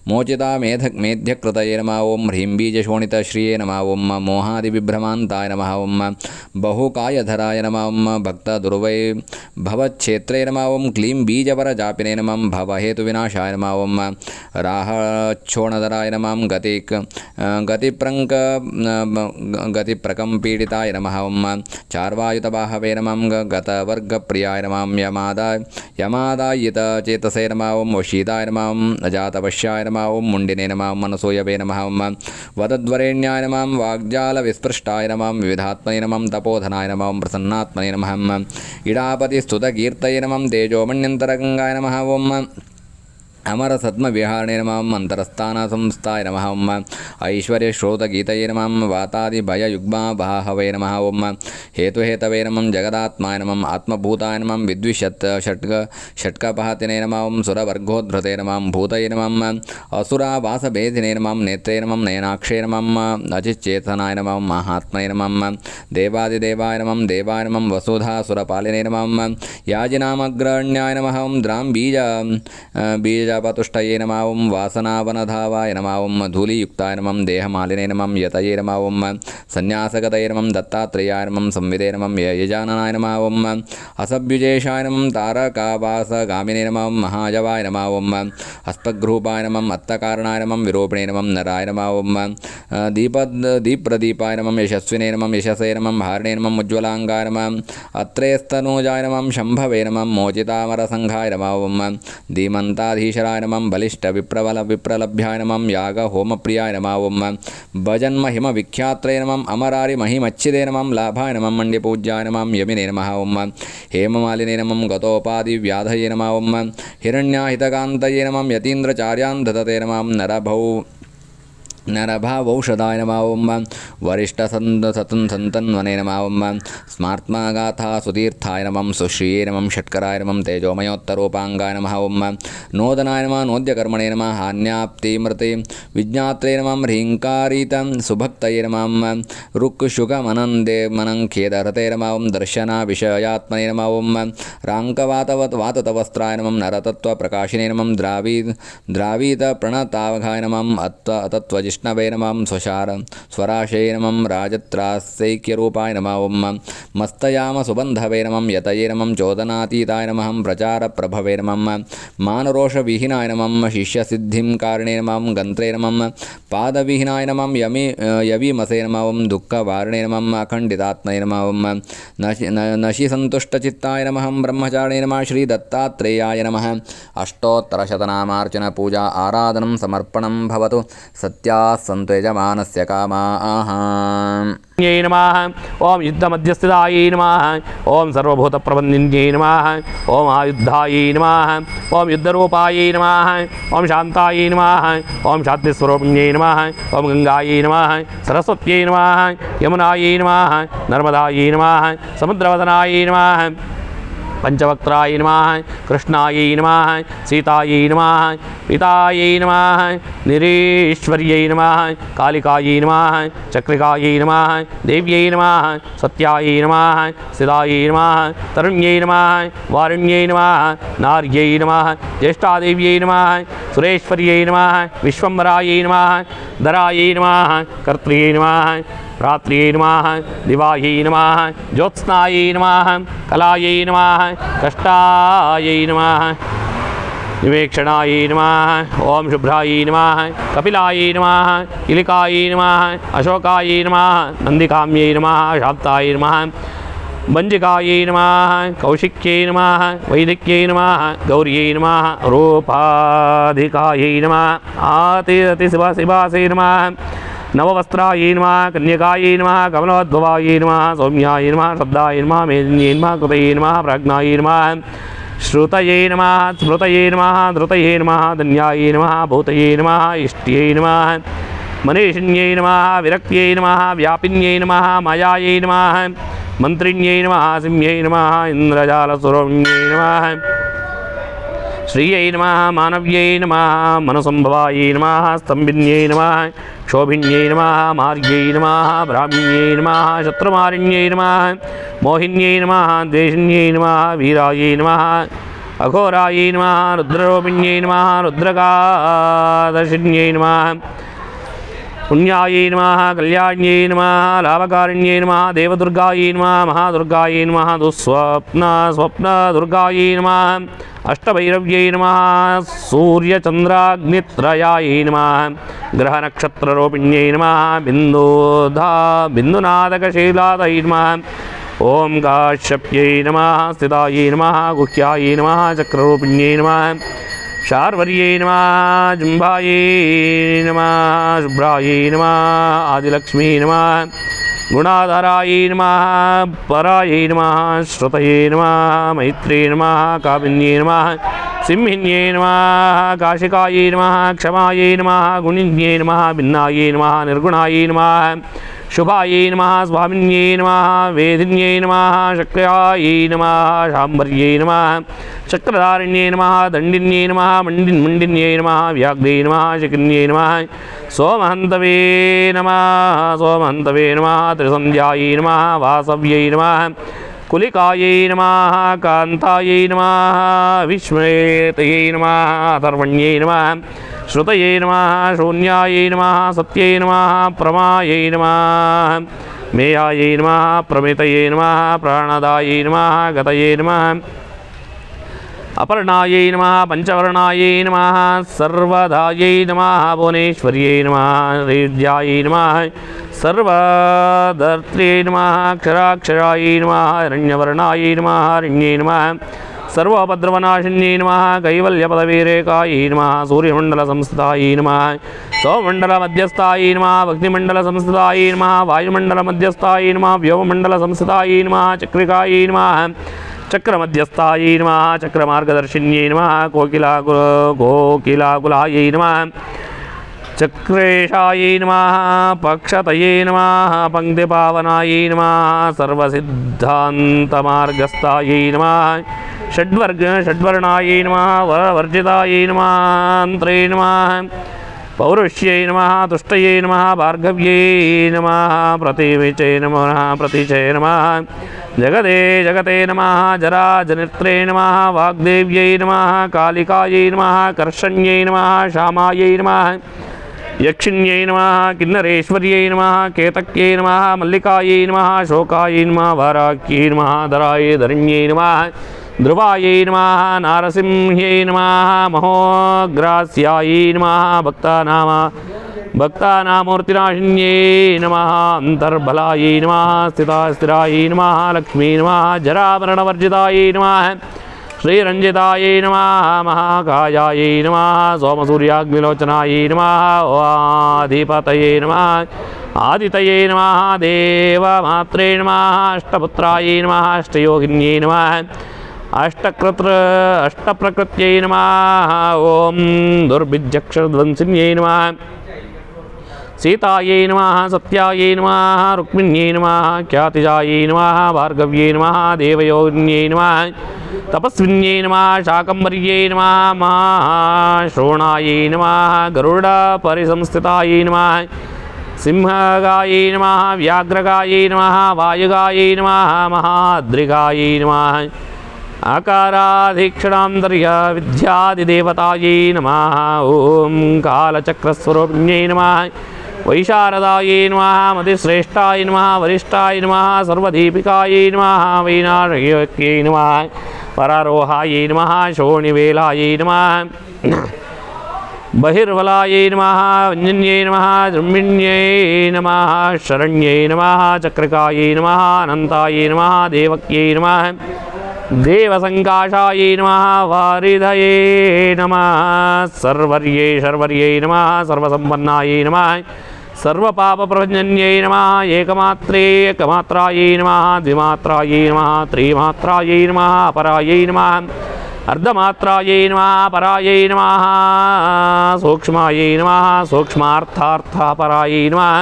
मोचितामेध्यकृतये नमः ॐ ह्रीं बीजशोणितश्रिये नमः ॐ मोहादिविभ्रमान्ताय नमः ॐ बहुकायधराय नमः ॐ भक्तदुर्वैभवच्छेत्रे नमः ॐ क्लीं बीजवरजापिने नमः भवहेतुविनाशाय नमः ॐ राहच्छोणधराय नमः गतिप्रकम्पीडिताय नमः ॐ चार्वायुतबाहवे नमः गतवर्गप्रियाय नमः यमादायितचेतसे नमः ॐ वशीदाय नमः अजातवश्याय नमः ॐ मुण्डिने नमः मनसोयवे नमः ॐ वदद्वरेण्याय नमः वाग्जालविस्पृष्टाय नमः विविधात्मने नमः तपोधनाय नमः प्रसन्नात्मने नमः इडापतिस्तुतकीर्तये नमः तेजोमण्यन्तरगङ्गाय नमः ॐ अमरसद्मविहारणे नमः अन्तरस्थानसंस्थाय नमः ॐ ऐश्वर्यश्रोतगीतये नमः वातादिभययुग्माभाहवे नमः ॐ हेतुहेतवे नमः जगदात्माय नमः आत्मभूताय नमः षट्कपहतिने नमः ॐ सुरवर्गोद्धृते नमः भूतये नमः असुरावासभेदिने नमः नेत्रे नमः नयनाक्षे नमः अचिच्चेतनाय नमः महात्मने नमः देवादिदेवाय नमः देवाय नमः वसुधासुरपालिने नमः याजिनामग्रण्याय नमः ॐ द्रां बीजा बीजपतुष्टये नमः ॐ वासनावनधावाय नमः ॐ धूलियुक्ताय नमः देहमालिने नमः यतये नमः ॐ संन्यासगतये नमः दत्तात्रेयाय नमः संविदे नमः यजाननाय नमः ॐ असभ्युजेशाय नमः तारकावासगामिने नमः महाजवाय नमः ॐ हस्तग्रूपाय नमः अत्तकारणाय नमः विरूपिणे नमः नराय नमः ॐ दीप्रदीपाय नमः यशस्विने नमः यशसे नमः हारिणे नमः उज्ज्वलांगाय नमः अत्रेस्तनूजाय नमः शंभवे नमः मोचितामरसंघाय नमः ॐ धीमन्ताधीशराय नमः विप्रलभ्याय नमः याग होमप्रियाय नमः ॐ भजन्महिम विख्यात्रे नमः अमरारि महिमच्छिदे नमः लाभाय नमः मण्ड्यपूज्याय नमः यमिने नमः ॐ हेममालिने नमः गतोपादिव्याधये नमः ॐ हिरण्याहितकान्तये नमः यतीन्द्रचार्यान् ददते नमः नरभावौषधाय नमः ॐ वरिष्ठसन्तन्वने नमः ॐ स्मार्त्मागाथा सुतीर्थाय नमः सुश्रिये नमः षट्कराय नमः तेजोमयोत्तरोपाङ्गाय नमः ॐ नोदनाय नमः नोद्यकर्मणे नमः हान्याप्तिमृते विज्ञात्रे नमः ह्रीङ्कारित सुभक्तये नमः रुक्शुकमनन्दे मनङ्खेदरते नमः ॐ दर्शनाविषयात्मने नमः ॐ राङ्कवातवस्त्राय नमः नरतत्त्वप्रकाशिने नमः द्रावीतप्रणतावघाय नमः अतत्त्वजिष्णवे नमः स्वराशये नमः राजत्रासैक्यरूपाय नमः ॐ मस्तयाम सुबन्धवे नमः यतये नमः चोदनातीताय नमः प्रचारप्रभवे नमः मानरोषविहीनाय नमः शिष्यसिद्धिं कारिणे नमः गन्त्रे नमः पादविहीनाय नमः यवीमसे नमः दुःखवारिणे नमः अखण्डितात्मने नमः नशिसन्तुष्टचित्ताय नमः ब्रह्मचारिणे नमः श्रीदत्तात्रेयाय नमः अष्टोत्तरशतनामार्चन पूजा आराधनं समर्पणं भवतु सत्याः सन्तु यजमानस्य कामाः नमः ओम युद्धमध्यस्थितायै नमः ओम सर्वभूतप्रबन्धिन्यै नमः ओम आयुद्धायै नमः ओम युद्धरूपायै नमः ओम शान्तायै नमः ओम शान्तिस्वरूपिण्यै नमः ओम गंगायै नमः सरस्वत्यै नमः यमुनायै नमः नर्मदायै नमः समुद्रवदनायै नमः पंचवक्त्राय नमः कृष्णायै नमः सीतायै नमः पितायै नमः निरीश्वर्यै नमः कालिकायै नमः चक्रिकायै नमः देव्यै नमः सत्यायै नमः सिदायै नमः तरुण्यै नमः वारुण्यै नमः नार्यै नमः ज्येष्ठादेव्यै नमः सुरेश्वर्यै नमः विश्वम्भरायै नमः धरायै नमः कर्त्र्यै नमः रात्रिये नमः दिवायै नमः ज्योत्स्नायै नमः कलायै नमः कष्टायै नमः निवेक्षणायै नमः ओम शुभ्रायै नमः कपिलायै नमः किलिकायै नमः अशोकायै नमः नन्दिकाम्यै नमः शान्तायै नमः बंजिकायै नमः कौशिक्यै नमः वैदिक्यै नमः गौर्यै नमः रूपाधिकायै नमः आतिशिवासे नमः नववस्त्रायै नमः कन्यकायै नमः कमलोद्भवायै नमः सौम्यायै नमः श्रद्धायै नमः मेदिन्यै नमः कृतये नमः प्राज्ञायै नमः श्रुतये नमः स्मृतये नमः धृतये नमः धन्यायै नमः भूतये नमः इष्ट्यै नमः मनीषिण्यै नमः विरक्त्यै नमः व्यापिन्यै नमः मायायै नमः मन्त्रिण्यै नमः सिंह्यै नमः इन्द्रजालस्वरूपिण्यै नमः श्रियै नमः मानव्यै नमः मनसंभवायै नमः स्तम्भिन्यै नमः क्षोभिन्यै नमः मार्ग्यै नमः ब्राह्मण्यै नमः शत्रुमारिण्यै नमः मोहिन्यै नमः द्वेषिन्यै नमः वीरायै नमः अघोरायै नमः रुद्ररूपिण्यै नमः रुद्रकादशिन्यै नमः पुण्यायै नमः कल्याण्यै नमः लाभकारिण्यै नमः देवदुर्गायै नमः महादुर्गायै नमः स्वप्नदुर्गायै नमः अष्टभैरव्यै नमः सूर्यचन्द्राग्नित्रयायै नमः ग्रहनक्षत्ररूपिण्यै नमः बिन्दुनादकशीलायै नमः ओम काश्यप्यै नमः स्थितायै नमः गुह्यायै नमः चक्ररूपिण्यै नमः शार्वर्यै नमः जुम्भायै नमः शुभ्रायै नमः आदिलक्ष्मी नमः गुणाधरायै नमः परायै नमः श्रुतये नमः मैत्र्यै नमः कामिन्यै नमः सिंहिन्यै नमः काशिकायै नमः क्षमायै नमः गुणिन्यै नमः भिन्नायै नमः निर्गुणायै नमः शुभायै नमः स्वामिन्यै नमः वेदिन्यै नमः शक्र्यायै नमः शाम्भर्यै नमः चक्रधारिण्यै नमः दण्डिन्यै नमः मण्डिन्यै नमः व्याघ्रै नमः शकिन्यै नमः सोमहन्तवे नमः त्रिसन्ध्यायै नमः वासव्यै नमः कुलिकायै नमः कान्तायै नमः विश्वेतयै नमः अथर्वण्यै नमः श्रुतये नमः शून्यायै नमः सत्यै नमः प्रमायै नमः मेयायै नमः प्रमितये नमः प्राणदायै नमः गतये नमः अपर्णायै नमः पंचवर्णायै नमः सर्वदायै नमः भुवनेश्वर्यै नमः हृद्यायै नमः सर्वधर्त्र्यै नमः अक्षराक्षरायै नमः हिरण्यवर्णायै नमः हिरण्यै नमः सर्वोपद्रवनाशिन्यै नमः कैवल्यपदवीरेकायै नमः सूर्यमण्डलसंस्थितायै नमः सौमण्डलमध्यस्थायै नमः भक्तिमण्डलसंस्थितायै नमः वायुमण्डलमध्यस्थायै नमः व्योममण्डलसंस्थितायै नमः चक्रिकायै नमः चक्रमध्यस्थायै नमः चक्रमार्गदर्शिन्यै नमः कोकिलाकुलायै नमः चक्रेशायै नमः पक्षतये नमः पङ्क्तिपावनायै नमः सर्वसिद्धान्तमार्गस्थायै नमः षड्वर्णायै नमः वरवर्जितायै नमः अन्त्रे नमः पौरुष्यै नमः तुष्टये नमः भार्गव्यै नमः प्रतिविचे नमः प्रतीचे नमः जगते नमः जराजनित्रे नमः वाग्देव्यै नमः कालिकायै नमः कर्षण्यै नमः श्यामायै नमः यक्षिण्यै नमः किन्नरेश्वर्यै नमः केतक्यै नमः मल्लिकायै नमः शोकायै नमः वाराक्यै नमः धरायै धरण्यै नमः ध्रुवायै नमः नारसिंह्यै नमः महोग्रास्यायै नमः भक्तानामूर्तिनाशिन्यै नमः अन्तर्बलायै नमः स्थिरायै नमः लक्ष्मी नमः जरामरणवर्जितायै नमः श्रीरञ्जितायै नमः महाकायायै नमः सोमसूर्याग्निलोचनायै नमः आधिपतये नमः आदितये नमः देवमात्रे नमः अष्टपुत्रायै नमः अष्टयोगिन्यै नमः अष्टप्रकृत्यै नमः ॐ दुर्भिद्यक्षध्वंसिन्यै नमः सीतायै नमः सत्यायै नमः रुक्मिण्यै नमः ख्यातिजायै नमः भार्गव्यै नमः देवयोगिन्यै नमः तपस्विन्यै नमः शाकम्भर्यै नमः महाश्रोणायै नमः गरुडपरिसंस्थितायै नमः सिंहगायै नमः व्याघ्रगायै नमः वायुगायै नमः महाद्रिगायै नमः आकाराधीक्षणान्तर्य विद्यादिदेवतायै नमः ॐ कालचक्रस्वरूपिण्यै नमः वैशारदायै नमः मतिश्रेष्ठाय नमः वरिष्ठाय नमः सर्वदीपिकायै नमः वैनार्यक्यै नमः परारोहायै नमः शोणिवेलायै नमः बहिर्वलायै नमः वञ्जन्यै नमः द्रुम्बिण्यै नमः शरण्यै नमः चक्रिकायै नमः अनन्तायै नमः देवक्यै नमः देवसङ्काशायै नमः वारिधये नमः शर्वर्यै नमः सर्वसम्पन्नायै नमः सर्वपापप्रभञ्जन्यै नमः एकमात्रायै नमः द्विमात्रायै नमः त्रिमात्रायै नमः अपरायै नमः अर्धमात्रायै नमः परायै नमः सूक्ष्मायै नमः सूक्ष्मार्थापरायै नमः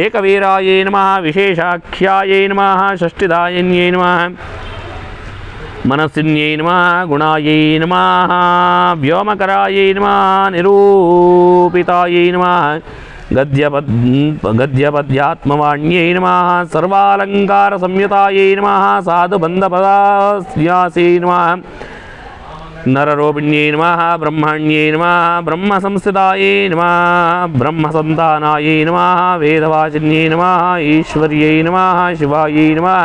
एकवीरायै नमः विशेषाख्यायै नमः षष्ठिदायिन्यै नमः मनस्विन्यै नमः गुणायै नमः व्योमकरायै नमः निरूपितायै नमः गद्यपद्यात्मवाण्यै नमः सर्वालङ्कारसंयुतायै नमः साधुबन्धपदास्यासै नमः नररूपिण्यै नमः ब्रह्मण्यै नमः ब्रह्मसंस्थितायै नमः ब्रह्मसन्तानायै नमः वेदवाचिन्यै नमः ईश्वर्यै नमः शिवायै नमः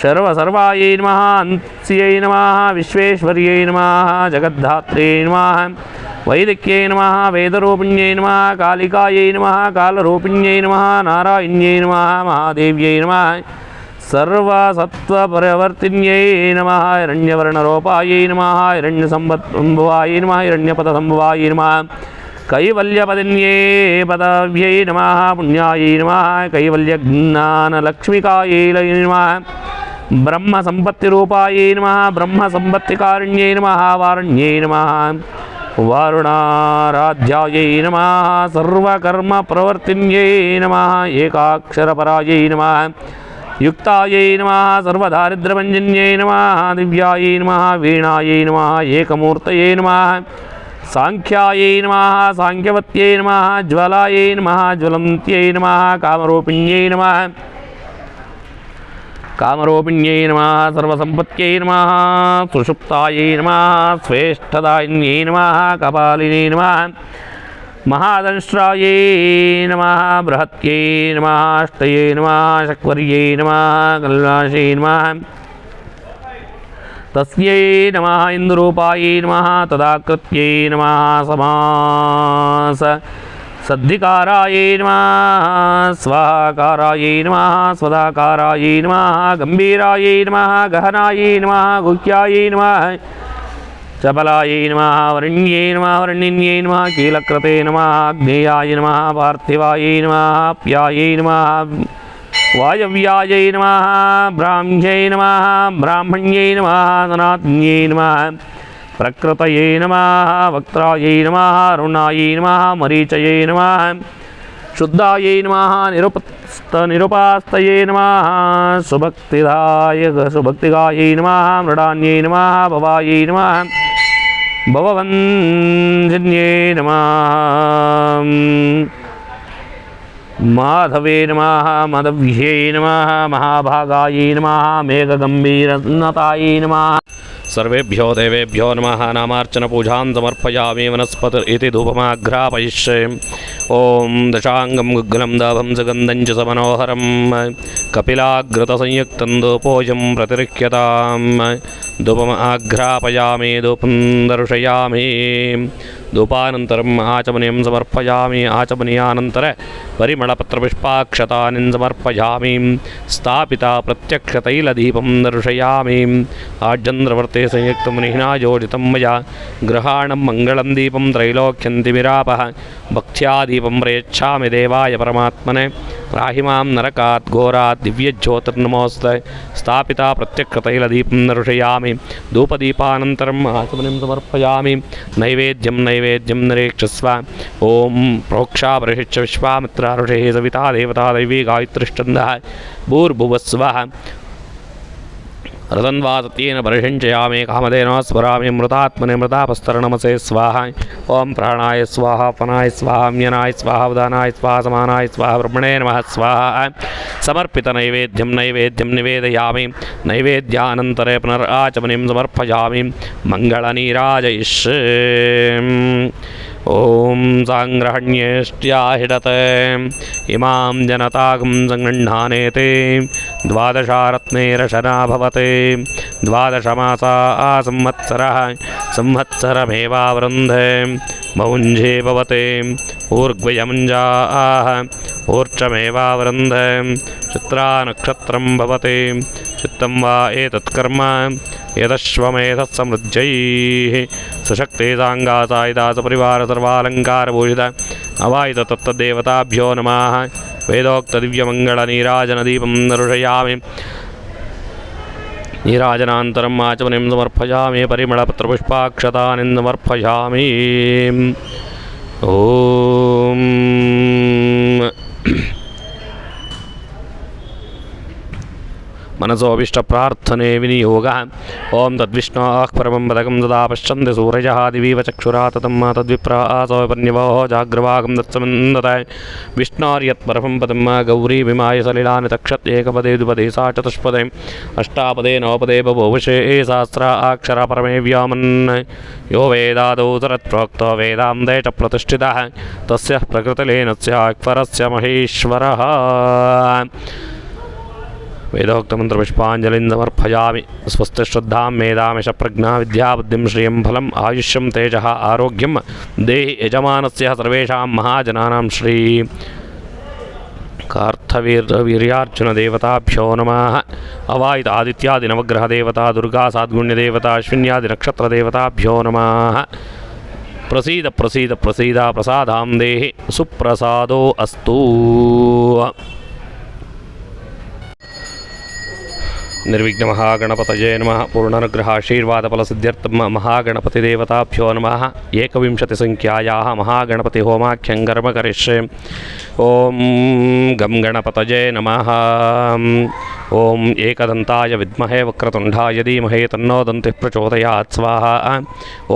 सर्वायै नमः अंस्यै नमः विश्वेश्वर्यै नमः जगद्धात्र्यै नमः वैदिक्यै नमः वेदरूपिण्यै नमः कालिकायै नमः कालरूपिण्यै नमः नारायण्यै नमः महादेव्यै नमः सर्वसत्त्वपरिवर्तिन्यै नमः हिरण्यवर्णरूपायै नमः हिरण्यसम्भवायै नमः हिरण्यपदसम्भवायै नमः कैवल्यपदिन्यै पदव्यै नमः पुण्यायै नमः कैवल्यज्ञानलक्ष्मिकायै नमः ब्रह्मसम्पत्तिरूपायै नमः ब्रह्मसम्पत्तिकारिण्यै नमः वारण्यै नमः वारुणाराध्यायै नमः सर्वकर्मप्रवर्तिन्यै नमः एकाक्षरपरायै नमः युक्तायै नमः सर्वदारिद्र्यभञ्जन्यै नमः दिव्यायै नमः वीणायै नमः एकमूर्तये नमः सांख्यायै नमः सांख्यवत्यै नमः ज्वलायै नमः ज्वलन्त्यै नमः कामरूपिण्यै नमः कामरूपिण्यै नमः सर्वसम्पत्यै नमः सुषुप्तायै नमः स्वेष्टदायिन्यै नमः कपालिनी नमः महादंष्ट्रायै नमः बृहत्यै नमः अष्टयै नमः शक्वर्यै नमः कल्लाशै नमः तस्यै नमः इन्दुरूपायै नमः तदाकृत्यै नमः समास सद्धिकारायै नमः स्वाहाकारायै नमः स्वदाकारायै नमः गम्भीरायै नमः गहनायै नमः गुह्यायै नमः चपलायै नमः वरण्यै नमः वरण्यन्यै नमः कीलकृते नमः अग्नेयाय नमः पार्थिवायै नमः प्यायै नमः वायव्यायै नमः ब्राह्म्यै नमः ब्राह्मण्यै नमः सनातन्यै नमः प्रकृतये नमः वक्त्रायै नमः अरुणायै नमः मरीचये नमः शुद्धायै नमः निरुपास्तये नमः सुभक्तिगायै नमः मृडान्यै नमः भवायै नमः भववन्धिन्यै नमः माधवे नमः माधव्यै नमः महाभागायै नमः मेघगम्भीरनतायै नमः सर्वेभ्यो देवेभ्यो नमः नामार्चनपूजां समर्पयामि वनस्पति इति धूपमाघ्रापयिष्ये ॐ दशाङ्गं गुग्गलं दाभं सुगन्धं च समनोहरं कपिलाग्रतसंयुक्तं धूपोऽयं प्रतिरुह्यतां धूपमाघ्रापयामि धूपं दर्शयामि धूपानन्तरम् आचमनीयं समर्पयामि आचमनीयानन्तर परिमलपत्रपुष्पाक्षतानि समर्पयामि स्थापिता प्रत्यक्षतैलदीपं दर्शयामि आज्यन्द्रवर्ते संयुक्तमुनिना योजितं मया गृहाणं मङ्गलं दीपं त्रैलोक्यं तिमिरापः भक्त्या दीपं प्रयच्छामि देवाय परमात्मने राहिमां नरकात् घोरात् दिव्यज्योतिर्नमोऽस्ते स्थापिता प्रत्यक्षतैलदीपं दर्शयामि धूपदीपानन्तरम् आचमनीं समर्पयामि नैवेद्यं निरीक्षस्व ॐ प्रोक्षा बर्हिश्च विश्वामित्र ऋषिः सविता देवता दैवी गायत्रीश्चन्दः भूर्भुवस्वः रतन्वासत्येन परिषञ्चयामि कामधेन स्मरामि मृतात्मने मृतापस्तरणमसे स्वाहा ॐ प्राणाय स्वाहा पनाय स्वाहा म्यनाय स्वाहा उदानाय स्वाहा समानाय स्वाहा ब्रह्मणे नमः स्वाहा समर्पितनैवेद्यं निवेदयामि नैवेद्यानन्तरे पुनराचमनीं समर्पयामि मङ्गलनीराजयिष्ये ॐ साङ्ग्रहण्येष्ट्याहिडते इमां जनतागं सङ्गृह्णानेते द्वादशारत्नेरशना भवते द्वादशमासा संवत्सरमेवावृन्धे मौञ्झे भवते ऊर्ग्वयमुञ्जाः ऊर्चमेवावृन्धे चित्रानक्षत्रं भवते चित्तं वा एतत्कर्म यदश्वमेधस्समृज्यैः सुशक्तिसाङ्गासायिदासपरिवार सर्वालङ्कारभूषित अवायित तत्तदेवताभ्यो नमः वेदोक्तदिव्यमङ्गलनीराजनदीपं दर्शयामि नीराजनान्तरम् आचमनीं समर्पयामि परिमलपत्रपुष्पाक्षतानि समर्पयामि ॐ मनसोऽभीष्टप्रार्थने विनियोगः ॐ तद्विष्णोः परमं पदकं तदा पश्यन्ति सूरजः दिवीव चक्षुरा ततं तद्विप्रासोपन्यवो जाग्रवागं दत्समन्दत विष्णोर्यत्परमं पदं गौरी विमाय सलिलानि तक्षत् एकपदे द्विपदे सा चतुष्पदे अष्टापदे नवपदे बभूवशे सहस्रा अक्षरा परमे व्योमन् यो वेदादौ तरत्प्रोक्तो वेदान्ते च प्रतिष्ठितः तस्य प्रकृतिलीनस्य अक्फरस्य महेश्वरः वेदोक्तमन्त्रपुष्पाञ्जलिं समर्पयामि स्वस्ति श्रद्धां मेधामेष प्रज्ञा विद्याबुद्धिं श्रियं फलम् आयुष्यं तेजः आरोग्यं देहि यजमानस्य सर्वेषां महाजनानां श्री कार्तवीर्यार्जुनदेवताभ्यो नमः अवायित आदित्यादिनवग्रहदेवता दुर्गा साद्गुण्यदेवता अश्विन्यादिनक्षत्रदेवताभ्यो नमः प्रसीद प्रसीद प्रसीद प्रसादां देहि सुप्रसादो अस्तु निर्विघ्नमहागणपतये नमः पूर्णानुग्रहाशीर्वादफलसिद्ध्यर्थं महागणपतिदेवताभ्यो नमः 21संख्यायाः महागणपतिहोमाख्यं कर्म करिष्ये ॐ गं गणपतये नमः ॐ एकदन्ताय विद्महे वक्रतुण्डाय धीमहि तन्नो दन्तिः प्रचोदयात् स्वाहा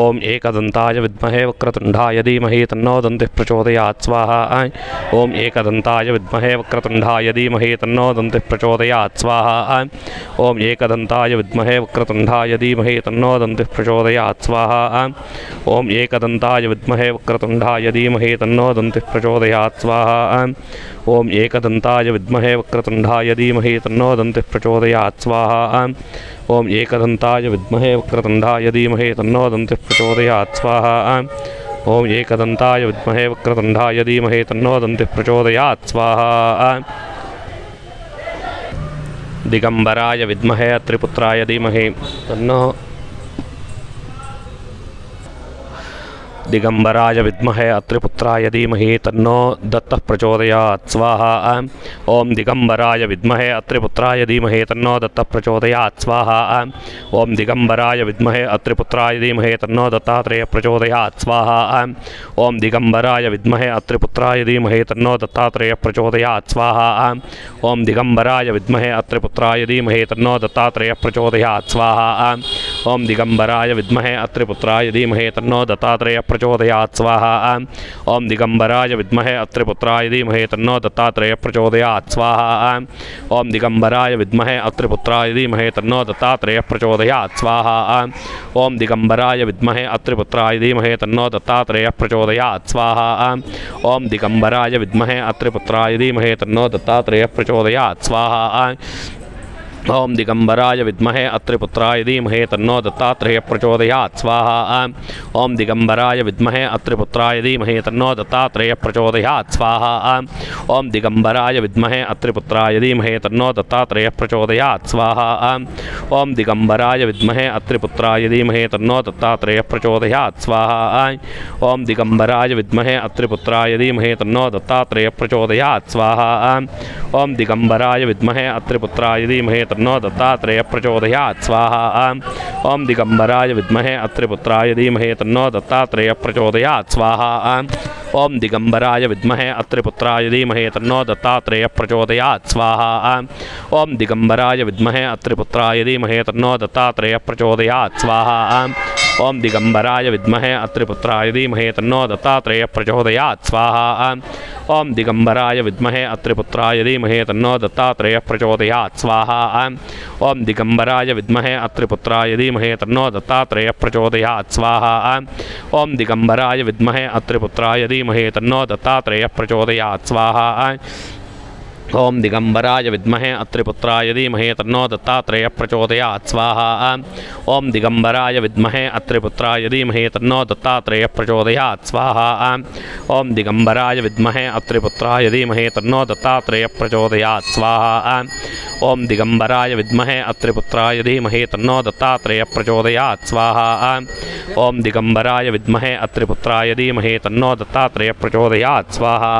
ॐ एकदन्ताय विद्महे वक्रतुण्डाय धीमहि तन्नो दन्तिः प्रचोदयात् स्वाहा ॐ एकदन्ताय विद्महे वक्रतुण्डाय धीमहि तन्नो दन्तिः प्रचोदयात् स्वाहा ॐ एकदन्ताय विद्महे वक्रतुण्डाय धीमहि तन्नो दन्तिः प्रचोदयात् स्वाहा ॐ एकदन्ताय विद्महे वक्रतुण्डाय धीमहि तन्नो दन्तिः प्रचोदयात् स्वाहा ॐ एकदन्ताय विद्महे वक्रतुण्डाय धीमहि तन्नो दन्तिः प्रचोदयात् स्वाहा ॐ एकदन्ताय विद्महे वक्रतुण्डाय धीमहि तन्नो दन्तिः प्रचोदयात् स्वाहा ॐ एकदन्ताय विद्महे वक्रतुण्डाय धीमहि तन्नो दन्तिः प्रचोदयात् स्वाहा दिगम्बराय विद्महे त्रिपुत्राय धीमहि तन्नो दिगम्बराय विद्महे अत्रिपुत्राय धीमहि तन्नो दत्तः प्रचोदयात् स्वाहा ॐ दिगम्बराय विद्महे अत्रिपुत्राय धीमहि तन्नो दत्तः प्रचोदयात् स्वाहा ॐ दिगम्बराय विद्महे अत्रिपुत्राय धीमहि तन्नो दत्तात्रेयः प्रचोदयात् स्वाहा ॐ दिगम्बराय विद्महे अत्रिपुत्राय धीमहि तन्नो दत्तात्रेयः प्रचोदयात् स्वाहा ॐ दिगम्बराय विद्महे अत्रिपुत्राय धीमहि तन्नो दत्तात्रेयः प्रचोदयात् स्वाहा ॐ दिगम्बराय विद्महे अत्रिपुत्राय धीमहि तन्नो दत्तात्रेयः प्रचोदयात् स्वाहा ॐ दिगम्बराय विद्महे अत्रिपुत्राय धीमहि तन्नो दत्तात्रेयः प्रचोदयात् स्वाहा ॐ दिगम्बराय विद्महे अत्रिपुत्राय धीमहि तन्नो दत्तात्रेयः प्रचोदयात् स्वाहा ॐ दिगम्बराय विद्महे अत्रिपुत्राय धीमहि तन्नो दत्तात्रेयः प्रचोदयात् स्वाहा ॐ दिगम्बराय विद्महे अत्रिपुत्राय धीमहि तन्नो दत्तात्रेयः प्रचोदयात् स्वाहा ॐ दिगम्बराय विद्महे अत्रिपुत्राय धीमहि तन्नो दत्तात्रेयः प्रचोदयात् स्वाहा ॐ दिगम्बराय विद्महे अत्रिपुत्राय धीमहि तन्नो दत्तात्रेयः प्रचोदयात् स्वाहा ॐ दिगम्बराय विद्महे अत्रिपुत्राय धीमहि तन्नो दत्तात्रेयः प्रचोदयात् स्वाहा ॐ दिगम्बराय विद्महे अत्रिपुत्राय धीमहि तन्नो दत्तात्रेयः प्रचोदयात् स्वाहा ॐ दिगम्बराय विद्महे अत्रिपुत्राय धीमहि तन्नो दत्तात्रेयः प्रचोदयात् स्वाहा ॐ दिगम्बराय विद्महे अत्रिपुत्राय धीमहि तन्नो दत्तात्रेयः प्रचोदयात् स्वाहा ॐ दिगम्बराय विद्महे अत्रिपुत्राय धीमहि तन्नो दत्तात्रेयः प्रचोदयात् स्वाहा ॐ दिगम्बराय विद्महे अत्रिपुत्राय धीमहि तन्नो दत्तात्रेयः प्रचोदयात् स्वाहा ॐ दिगम्बराय विद्महे अत्रिपुत्राय धीमहि तन्नो दत्तात्रेयः प्रचोदयात् स्वाहा ॐ दिगम्बराय विद्महे अत्रिपुत्राय धीमहि तन्नो दत्तात्रेयः प्रचोदयात् स्वाहा ॐ दिगम्बराय विद्महे अत्रिपुत्राय धीमहि तन्नो दत्तात्रेयः प्रचोदयात् स्वाहा ॐ दिगम्बराय विद्महे अत्रिपुत्राय धीमहि तन्नो दत्तात्रेयः प्रचोदयात् स्वाहा ॐ दिगम्बराय विद्महे अत्रिपुत्राय धीमहि तन्नो दत्तात्रेयः प्रचोदयात् स्वाहा ॐ दिगम्बराय विद्महे अत्रिपुत्राय धीमहि तन्नो दत्तात्रेयः प्रचोदयात् स्वाहा ॐ दिगम्बराय विद्महे अत्रिपुत्राय धीमहि तन्नो दत्तात्रेयः प्रचोदयात् स्वाहा ॐ दिगम्बराय विद्महे अत्रिपुत्राय धीमहि तन्नो दत्तात्रेयः प्रचोदयात् स्वाहा ॐ दिगम्बराय विद्महे अत्रिपुत्राय धीमहि तन्नो दत्तात्रेयः प्रचोदयात् स्वाहा ॐ दिगम्बराय विद्महे अत्रिपुत्राय धीमहि तन्नो दत्तात्रेयः प्रचोदयात् स्वाहा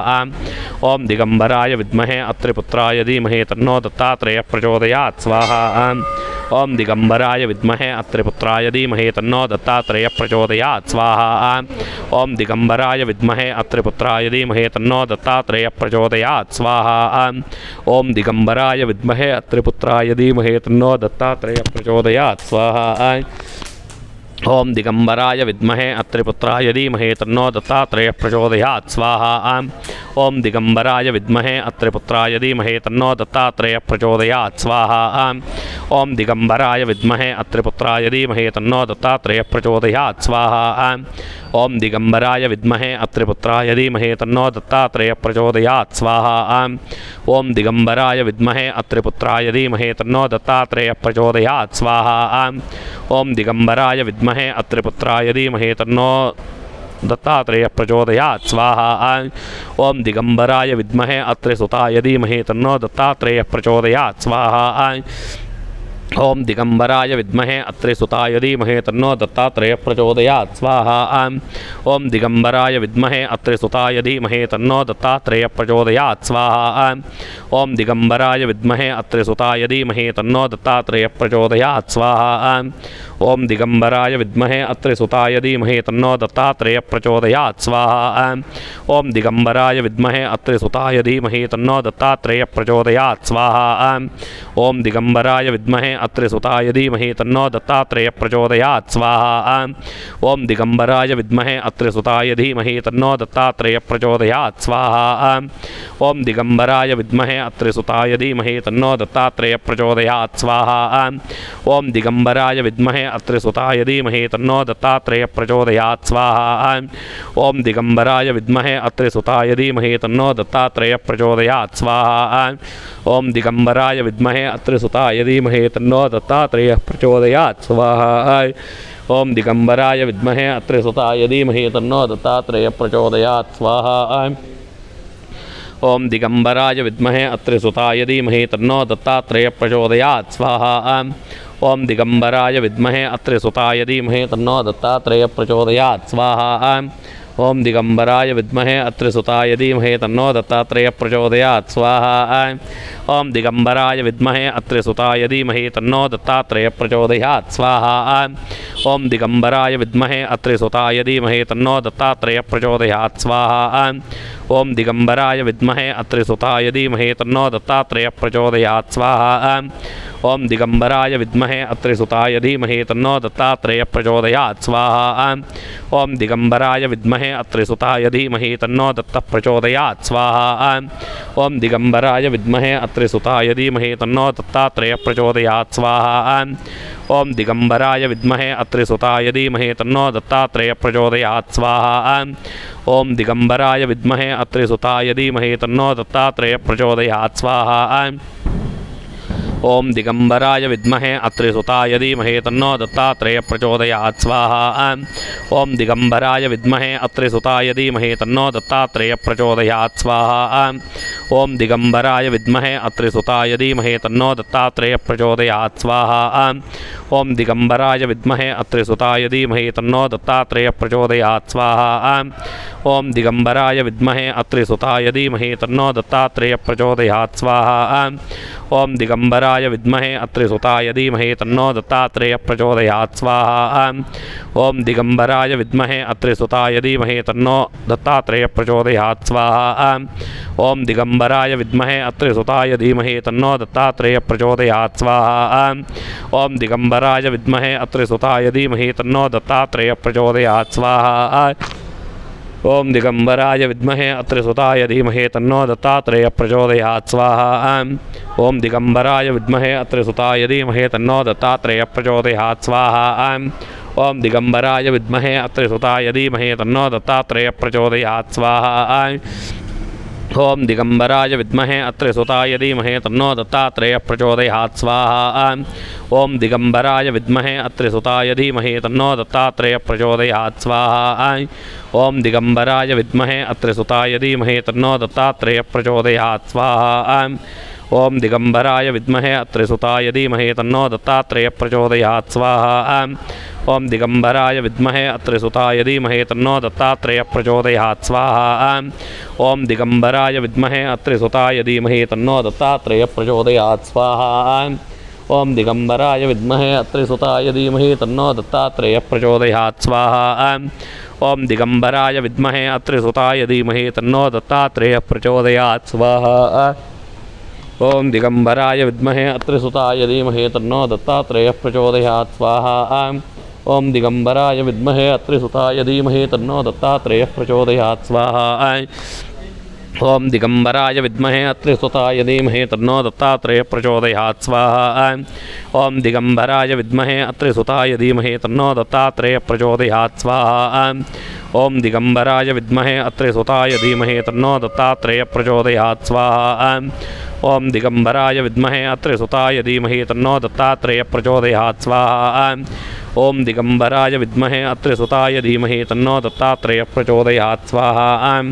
ॐ दिगम्बराय विद्महे अत्रिपुत्राय धीमहि तन्नो दत्तात्रेयः प्रचोदयात् स्वाहा ॐ दिगम्बराय विद्महे अत्रिपुत्राय धीमहि तन्नो दत्तात्रेयः प्रचोदयात् स्वाहा ॐ दिगम्बराय विद्महे अत्रिपुत्राय धीमहि तन्नो दत्तात्रेयः प्रचोदयात् स्वाहा ॐ दिगम्बराय विद्महे अत्रिपुत्राय धीमहि तन्नो दत्तात्रेयः प्रचोदयात् स्वाहा ॐ दिगम्बराय विद्महे अत्रिपुत्राय धीमहि तन्नो दत्तात्रेयः प्रचोदयात् स्वाहा ॐ दिगम्बराय विद्महे अत्रिपुत्राय धीमहि तन्नो दत्तात्रेयः प्रचोदयात् स्वाहा ॐ दिगम्बराय विद्महे अत्रिपुत्राय धीमहि तन्नो दत्तात्रेयः प्रचोदयात् स्वाहा ॐ दिगम्बराय विद्महे अत्रिपुत्राय धीमहि तन्नो दत्तात्रेयः प्रचोदयात् स्वाहा ॐ दिगम्बराय विद्महे अत्रिपुत्राय धीमहि तन्नो दत्तात्रेयः प्रचोदयात् स्वाहा ॐ दिगम्बराय विद्महे अत्रिपुत्राय धीमहि तन्नो दत्तात्रेयः प्रचोदयात् स्वाहा ॐ दिगम्बराय विद्महे अत्रिसुताय धीमहि तन्नो दत्तात्रेयः प्रचोदयात् स्वाहा ओम दिगंबराय विद्महे अत्रिसुताय धीमहि तन्नो दत्तात्रेयः प्रचोदयात् स्वाहा। ओम दिगंबराय विद्महे अत्रिसुताय धीमहि तन्नो दत्तात्रेयः प्रचोदयात् स्वाहा। ओम दिगंबराय विद्महे अत्रिसुताय धीमहि तन्नो दत्तात्रेयः प्रचोदयात् स्वाहा। ओम दिगंबराय विद्महे अत्रिसुताय धीमहि तन्नो दत्तात्रेयः प्रचोदयात् स्वाहा। ओम दिगंबराय विद्महे अत्रिसुताय धीमहि तन्नो दत्तात्रेयः प्रचोदयात् स्वाहा। ओम दिगंबराय विद्महे अत्रिसुताय धीमहि तन्नो दत्तात्रेयः प्रचोदयात् स्वाहा। ओम दिगंबराय विद्महे अत्रिसुताय धीमहि तन्नो दत्तात्रेयः प्रचोदयात् स्वाहा। ओम दिगंबराय विद्महे अत्रिसुताय धीमहि तन्नो दत्तात्रेयः प्रचोदयात् स्वाहा। ओम दिगंबराय विद्महे अत्रिसुताय धीमहि तन्नो दत्तात्रेयः प्रचोदयात् स्वाहा। ओम दिगंबराय विद्महे अत्रिसुताय धीमहि तन्नो दत्तात्रेयः प्रचोदयात् स्वाहा। ओम दिगंबराय विद्महे अत्रिसुताय धीमहि तन्नो दत्तात्रेयः प्रचोदयात् स्वाहा। ओम दिगंबराय विद्महे अत्रिसुताय धीमहि तन्नो दत्तात्रेयः प्रचोदयात् स्वाहा। ओम दिगंबराय विद्महे अत्रिसुताय धीमहि तन्नो दत्तात्रेयः प्रचोदयात् स्वाहा। ओम दिगंबराय विद्महे अत्रिसुताय धीमहि तन्नो दत्तात्रेयः प्रचोदयात् स्वाहा। ओम दिगंबराय विद्महे अत्रिसुताय धीमहि तन्नो दत्तात्रेयः प्रचोदयात् स्वाहा। ओम दिगंबराय विद्महे अत्रिसुताय धीमहि तन्नो दत्तात्रेयः प्रचोदयात् स्वाहा। ओम दिगंबराय विद्महे अत्रिसुताय धीमहि तन्नो दत्तात्रेयः प्रचोदयात् स्वाहा। ओम दिगंबराय विद्महे अत्रिसुताय धीमहि तन्नो दत्तात्रेयः प्रचोदयात् स्वाहा। ओम दिगंबराय विद्महे अत्रिसुताय धीमहि तन्नो दत्तात्रेयः प्रचोदयात् स्वाहा। ओम दिगंबराय विद्महे अत्रिसुताय धीमहि तन्नो दत्तः प्रचोदयात् स्वाहा। ओम दिगंबराय विद्महे अत्रिसुताय धीमहि तन्नो दत्तात्रेयः प्रचोदयात् स्वाहा। ओम दिगंबराय विद्महे अत्रिसुताय धीमहि तन्नो दत्तात्रेयः प्रचोदयात् स्वाहा। ओम दिगंबराय विद्महे अत्रिसुताय धीमहि तन्नो दत्तात्रेयः प्रचोदयात् स्वाहा। ओम दिगंबराय विद्महे अत्रिसुताय धीमहि तन्नो दत्तात्रेयः प्रचोदयात् स्वाहा। ओम दिगंबराय विद्महे अत्रिसुताय धीमहि तन्नो दत्तात्रेयः प्रचोदयात् स्वाहा। ओम दिगंबराय विद्महे अत्रिसुताय धीमहि तन्नो दत्तात्रेयः प्रचोदयात् स्वाहा। ओम दिगंबराय विद्महे अत्रिसुताय धीमहि तन्नो दत्तात्रेयः प्रचोदयात् स्वाहा। ओम दिगंबराय विद्महे अत्रिसुताय धीमहि तन्नो दत्तात्रेयः प्रचोदयात् स्वाहा। ओम दिगंबराय विद्महे अत्रिसुताय धीमहि तन्नो दत्तात्रेयः प्रचोदयात् स्वाहा। ओम दिगंबराय विद्महे अत्रिसुताय धीमहि तन्नो दत्तात्रेयः प्रचोदयात् स्वाहा। ओम दिगंबराय विद्महे अत्रिसुताय धीमहि तन्नो दत्तात्रेयः प्रचोदयात् स्वाहा। ओम दिगंबराय विद्महे अत्रिसुताय धीमहि तन्नो दत्तात्रेयः प्रचोदयात् स्वाहा। ओम दिगंबराय विद्महे अत्रिसुताय धीमहि तन्नो दत्तात्रेयः प्रचोदयात् स्वाहा। ओम दिगंबराय विद्महे अत्रिसुताय धीमहि तन्नो दत्तात्रेयः प्रचोदयात् स्वाहा। ओम दिगंबराय विद्महे अत्रिसुताय धीमहि तन्नो दत्तात्रेयः प्रचोदयात् स्वाहा। ओम दिगंबराय विद्महे अत्रिसुताय धीमहि तन्नो दत्तात्रेयः प्रचोदयात् स्वाहा। ओम दिगंबराय विद्महे अत्रिसुताय धीमहि तन्नो दत्तात्रेयः प्रचोदयात् स्वाहा। ओम दिगंबराय विद्महे अत्रिसुताय धीमहि तन्नो दत्तात्रेयः प्रचोदयात् स्वाहा। ओम दिगंबराय विद्महे अत्रिसुताय धीमहि तन्नो दत्तात्रेयः प्रचोदयात् स्वाहा। ओम दिगंबराय विद्महे अत्रिसुताय धीमहि तन्नो दत्तात्रेयः प्रचोदयात् स्वाहा। ओम दिगंबराय विद्महे अत्रिसुताय धीमहि तन्नो दत्तात्रेयः प्रचोदयात् स्वाहा। ओम दिगंबराय विद्महे अत्रिसुताय धीमहि तन्नो दत्तात्रेयः प्रचोदयात् स्वाहा। ओम दिगंबराय विद्महे अत्रिसुताय धीमहि तन्नो दत्तात्रेयः प्रचोदयात् स्वाहा। ओम दिगंबराय विद्महे अत्रिसुताय धीमहि तन्नो दत्तात्रेयः प्रचोदयात् स्वाहा। ओम दिगंबराय विद्महे अत्रिसुताय धीमहि तन्नो दत्तात्रेयः प्रचोदयात् स्वाहा। ओम दिगंबराय विद्महे अत्रिसुताय धीमहि तन्नो दत्तात्रेयः प्रचोदयात् स्वाहा। ओम दिगंबराय विद्महे अत्रिसुताय धीमहि तन्नो दत्तात्रेयः प्रचोदयात् स्वाहा। ओम दिगंबराय विद्महे अत्रिसुताय धीमहि तन्नो दत्तात्रेयः प्रचोदयात् स्वाहा। ओम दिगंबराय विद्महे अत्रिसुताय धीमहि तन्नो दत्तात्रेयः प्रचोदयात् स्वाहा। ओम दिगंबराय विद्महे अत्रिसुताय धीमहि तन्नो दत्तात्रेयः प्रचोदयात् स्वाहा।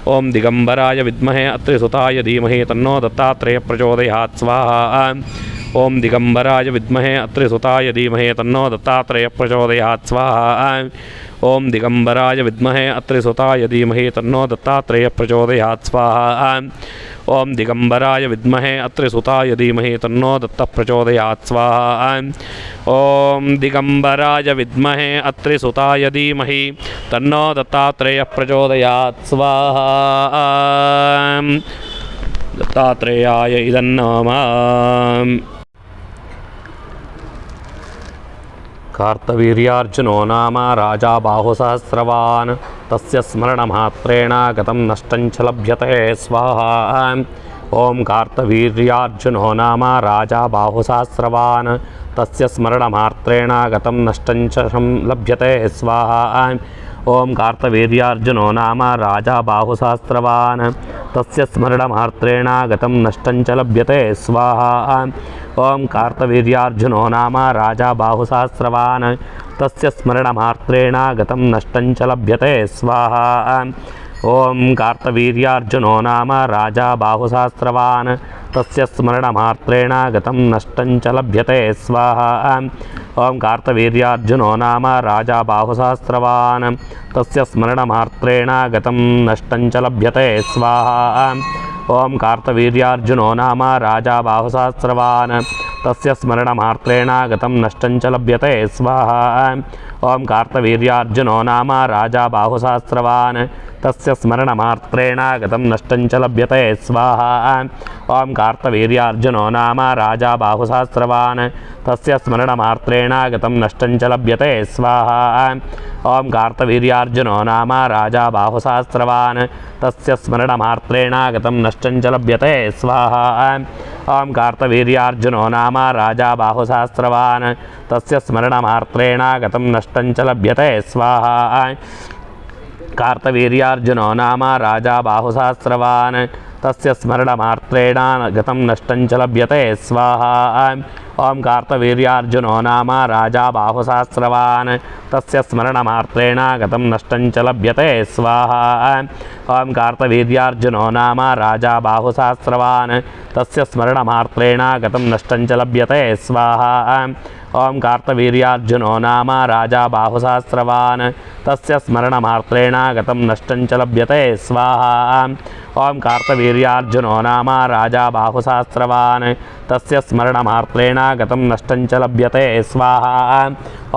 ओम दिगंबराय विद्महे अत्रिसुताय धीमहि तन्नो दत्तात्रेयः प्रचोदयात् स्वाहा। ओम दिगंबराय विद्महे अत्रिसुताय धीमहि तन्नो दत्तात्रेयः प्रचोदयात् स्वाहा ओम दिगंबराय विद्महे अत्रिसुताय धीमहि तन्नो दत्तात्रेयः प्रचोदयात् स्वाहा ओम दिगंबराय विद्महे अत्रिसुताय धीमहि तन्नो दत्तः प्रचोदयात् स्वाहा ओम दिगंबराय विद्महे अत्रिसुताय धीमहि तन्नो दत्तात्रेयः प्रचोदयात् स्वाहा दत्तात्रेयाय इदं नमः। कार्तवीर्यार्जुनो नाम राजा बाहुसहस्रवान् तस्य स्मरणमात्रेण गतं नष्टं च लभ्यते स्वाहा ओम कार्तवीर्यार्जुनो नाम राजा बाहुसहस्रवान् तस्य स्मरणमात्रेण गतं नष्टं च लभ्यते स्वाहा ओम कार्तवीर्यार्जुनो नाम राजा बाहुसहस्रवान् तस्य स्मरणमात्रेण गतं नष्टं च लभ्यते स्वाहा ओम कार्तवीर्यार्जुनो नाम राजा बाहुसहस्रवान् तस्य स्मरणमात्रेण गतं नष्टं च लभ्यते स्वाहा ओम कार्तवीर्यार्जुनो नाम राजा बाहुसहस्रवान् तस्य स्मरणमात्रेण गतं नष्टं च लभ्यते स्वाहा ओम कार्तवीर्यार्जुनो नाम राजा बाहुसहस्रवान् तस्य स्मरणमात्रेण गतं नष्टं च लभ्यते स्वाहा ओम कार्तवीर्यार्जुनो नाम राजा बाहुसहस्रवान् तस्य स्मरणमात्रेण गतं नष्टं च लभ्यते स्वाहा ओम कार्तवीर्यार्जुनो नाम राजा बाहुसहस्रवान् तस्य स्मरणमात्रेण गतं नष्टं च लभ्यते स्वाहा ओम कार्तवीर्यार्जुनो नाम राजा बाहुसहस्रवान् तस्य स्मरणमात्रेण गतं नष्टं च लभ्यते स्वाहा ओम कार्तवीर्यार्जुनो नाम राजा बाहुसहस्रवान् तस्य स्मरणमात्रेण गतं नष्टं च लभ्यते स्वाहा ओम कार्तवीर्यार्जुनो नाम राजा बाहुसहस्रवान् तस्य स्मरणमात्रेण गतं नष्टं च लभ्यते स्वाहा कार्तवीर्यार्जुनो नाम राजा बाहुसहस्रवान् तस्य स्मरणमात्रेण गतं नष्टं च लभ्यते स्वाहा ओम कार्तवीर्यार्जुनो नाम राजा बाहुसहस्रवान् तस्य स्मरणमात्रेण गतं नष्टं च लभ्यते स्वाहा ओम कार्तवीर्यार्जुनो नाम राजा बाहुसहस्रवान् तस्य स्मरणमात्रेण गतं नष्टं च लभ्यते स्वाहा ओम कार्तवीर्यार्जुनो नाम राजा बाहुसहस्रवान् तस्य स्मरणमात्रेण गतं नष्टं च लभ्यते स्वाहा ओम कार्तवीर्यार्जुनो नाम राजा बाहुसहस्रवान् तस्य स्मरणमात्रेण गतं नष्टं च लभ्यते स्वाहा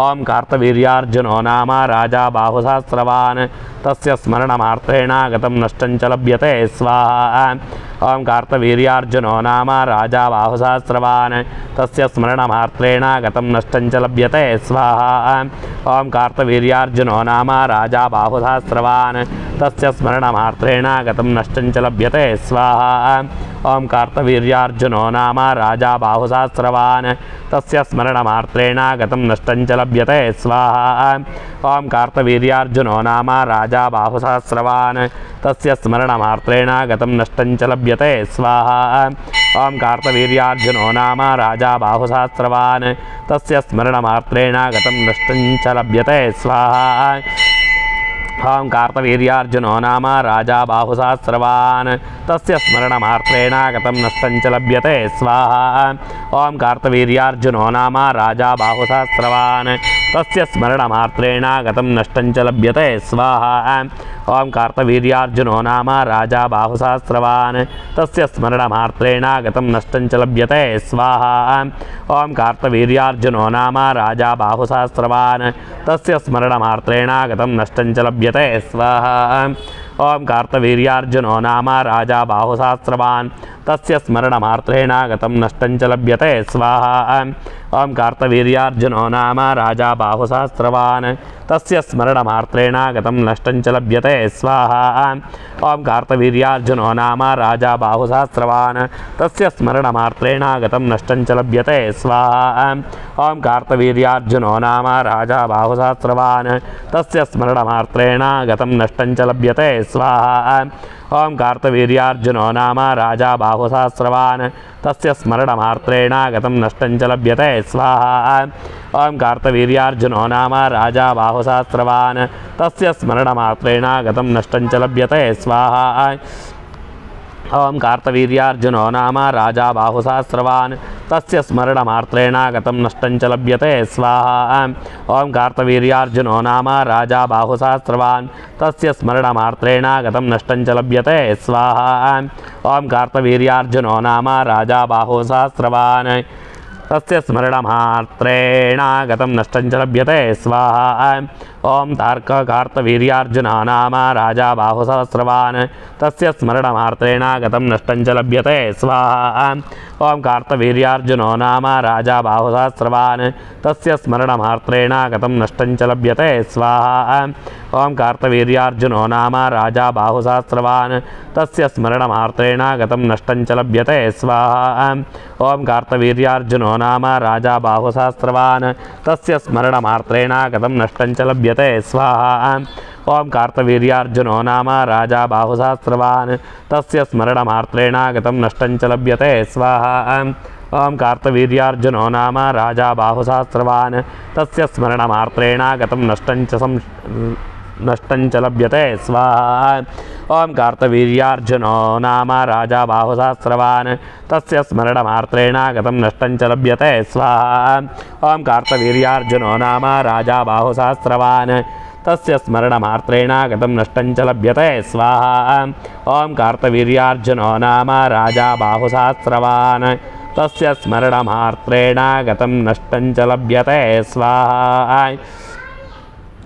ओम कार्तवीर्यार्जुनो नाम राजा बाहुसहस्रवान् तस्य स्मरणमात्रेण गतं नष्टं च लभ्यते स्वाहा ओम कार्तवीर्यार्जुनो नाम राजा बाहुसहस्रवान् तस्य स्मरणमात्रेण गतं नष्टं च लभ्यते स्वाहा ओम कार्तवीर्यार्जुनो नाम राजा बाहुसहस्रवान् तस्य स्मरणमात्रेण गतं नष्टं च लभ्यते स्वाहा ओम कार्तवीर्यार्जुनो नाम राजा बाहुसहस्रवान् तस्य स्मरणमात्रेण गतं नष्टं च लभ्यते स्वाहा ओम कार्तवीर्यार्जुनो नाम राजा बाहुसहस्रवान् तस्य स्मरणमात्रेण गतं नष्टं च लभ्यते स्वाहा ओम कार्तवीर्यार्जुनो नाम राजा बाहुसहस्रवान् तस्य स्मरणमात्रेण गतं नष्टं च लभ्यते स्वाहा ओम कार्तवीर्यार्जुनो नाम राजा बाहुसहस्रवान् तस्य स्मरणमात्रेण गतं नष्टं च लभ्यते स्वाहा ओम कार्तवीर्यार्जुनो नाम राजा बाहुसहस्रवान् तस्य स्मरणमात्रेण गतं नष्टं च लभ्यते स्वाहा ओम कार्तवीर्यार्जुनो नाम राजा बाहुसहस्रवान् तस्य स्मरणमात्रेण गतं नष्टं च लभ्यते स्वाहा ओम कार्तवीर्यार्जुनो नाम राजा बाहुसहस्रवान् तस्य स्मरणमात्रेण गतं नष्टं च लभ्यते स्वाहा ओम कार्तवीर्यार्जुनो नाम राजा बाहुसहस्रवान् तस्य स्मरणमात्रेण गतं नष्टं च लभ्यते स्वाहा ओम कार्तवीर्यार्जुनो नाम राजा बाहुसहस्रवान् तस्य स्मरणमात्रेण गतं नष्टं च लभ्यते स्वाहा ओम कार्तवीर्यार्जुनो नाम राजा बाहुसहस्रवान् तस्य स्मरणमात्रेण गतं नष्टं च लभ्यते स्वाहा ओम कार्तवीर्यार्जुनो नाम राजा बाहुसहस्रवान् तस्य स्मरणमात्रेण गतं नष्टं च लभ्यते स्वाहा ओम कार्तवीर्यार्जुनो नाम राजा बाहुसहस्रवान् तस्य स्मरणमात्रेण गतं नष्टं च लभ्यते स्वाहा ओम कार्तवीर्यार्जुनो नाम राजा बाहुसहस्रवान् तस्य स्मरणमात्रेण गतं नष्टं च लभ्यते स्वाहा ओम कार्तवीर्यार्जुनो नाम राजा बाहुसहस्रवान् तस्य स्मरणमात्रेण गतं नष्टं च लभ्यते स्वाहा। ॐ कार्तवीर्यार्जुनो नाम राजा बाहुसहस्रवान् तस्य स्मरणमात्रेण गतं नष्टं च लभ्यते स्वाहा। ॐ कार्तवीर्यार्जुनो नाम राजा बाहुसहस्रवान् तस्य स्मरणमात्रेण गतं नष्टं च लभ्यते स्वाहा। ॐ कार्तवीर्यार्जुनो नाम राजा बाहुसहस्रवान् तस्य स्मरणमात्रेण गतं नष्टं च लभ्यते स्वाहा। ॐ कार्तवीर्यार्जुनो नाम राजा बाहुसहस्रवान् तस्य स्मरणमात्रेण गतं नष्टं च लभ्यते स्वाहा। ॐ कार्तवीर्यार्जुनो नाम राजा बाहुसहस्रवान् तस्य स्मरणमात्रेण गतं नष्टं च लभ्यते स्वाहा। ॐ कार्तवीर्यार्जुनो नाम राजा बाहुसहस्रवान् तस्य स्मरणमात्रेण गतं नष्टं च लभ्यते स्वाहा। ॐ कार्तवीर्यार्जुनो नाम राजा बाहुसहस्रवान् तस्य स्मरणमात्रेण गतं नष्टं च लभ्यते स्वाहा। ॐ कार्तवीर्यार्जुनो नाम राजा बाहुसहस्रवान् तस्य स्मरणमात्रेण गतं नष्टं च लभ्यते स्वाहा। ॐ कार्तवीर्यार्जुनो नाम राजा बाहुसहस्रवान् तस्य स्मरणमात्रेण गतं नष्टं च लभ्यते स्वाहा। ॐ कार्तवीर्यार्जुनो नाम राजा बाहुसहस्रवान् तस्य स्मरणमात्रेण गतं नष्टं च लभ्यते स्वाहा। ॐ कार्तवीर्यार्जुनो नाम राजा बाहुसहस्रवान् तस्य स्मरणमात्रेण गतं नष्टं च लभ्यते स्वाहा।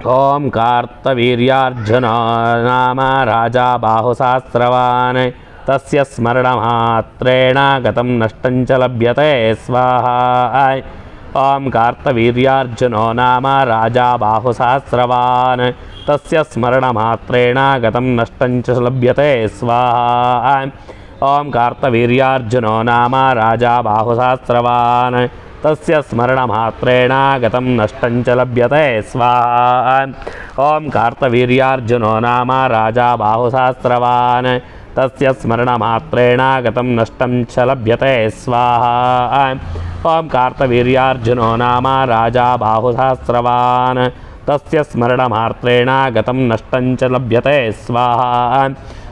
ॐ कार्तवीर्यार्जुनो नाम राजा बाहुसहस्रवान् तस्य स्मरणमात्रेण गतं नष्टं च लभ्यते स्वाहा। ॐ कार्तवीर्यार्जुनो नाम राजा बाहुसहस्रवान् तस्य स्मरणमात्रेण गतं नष्टं च लभ्यते स्वाहा। ॐ कार्तवीर्यार्जुनो नाम राजा बाहुसहस्रवान् तस्य स्मरणमात्रेण गतं नष्टं च लभ्यते स्वाहा। ॐ कार्तवीर्यार्जुनो नाम राजा बाहुसहस्रवान् तस्य स्मरणमात्रेण गतं नष्टं च लभ्यते स्वाहा। ॐ कार्तवीर्यार्जुनो नाम राजा बाहुसहस्रवान् तस्य स्मरणमात्रेण गतं नष्टं च लभ्यते स्वाहा।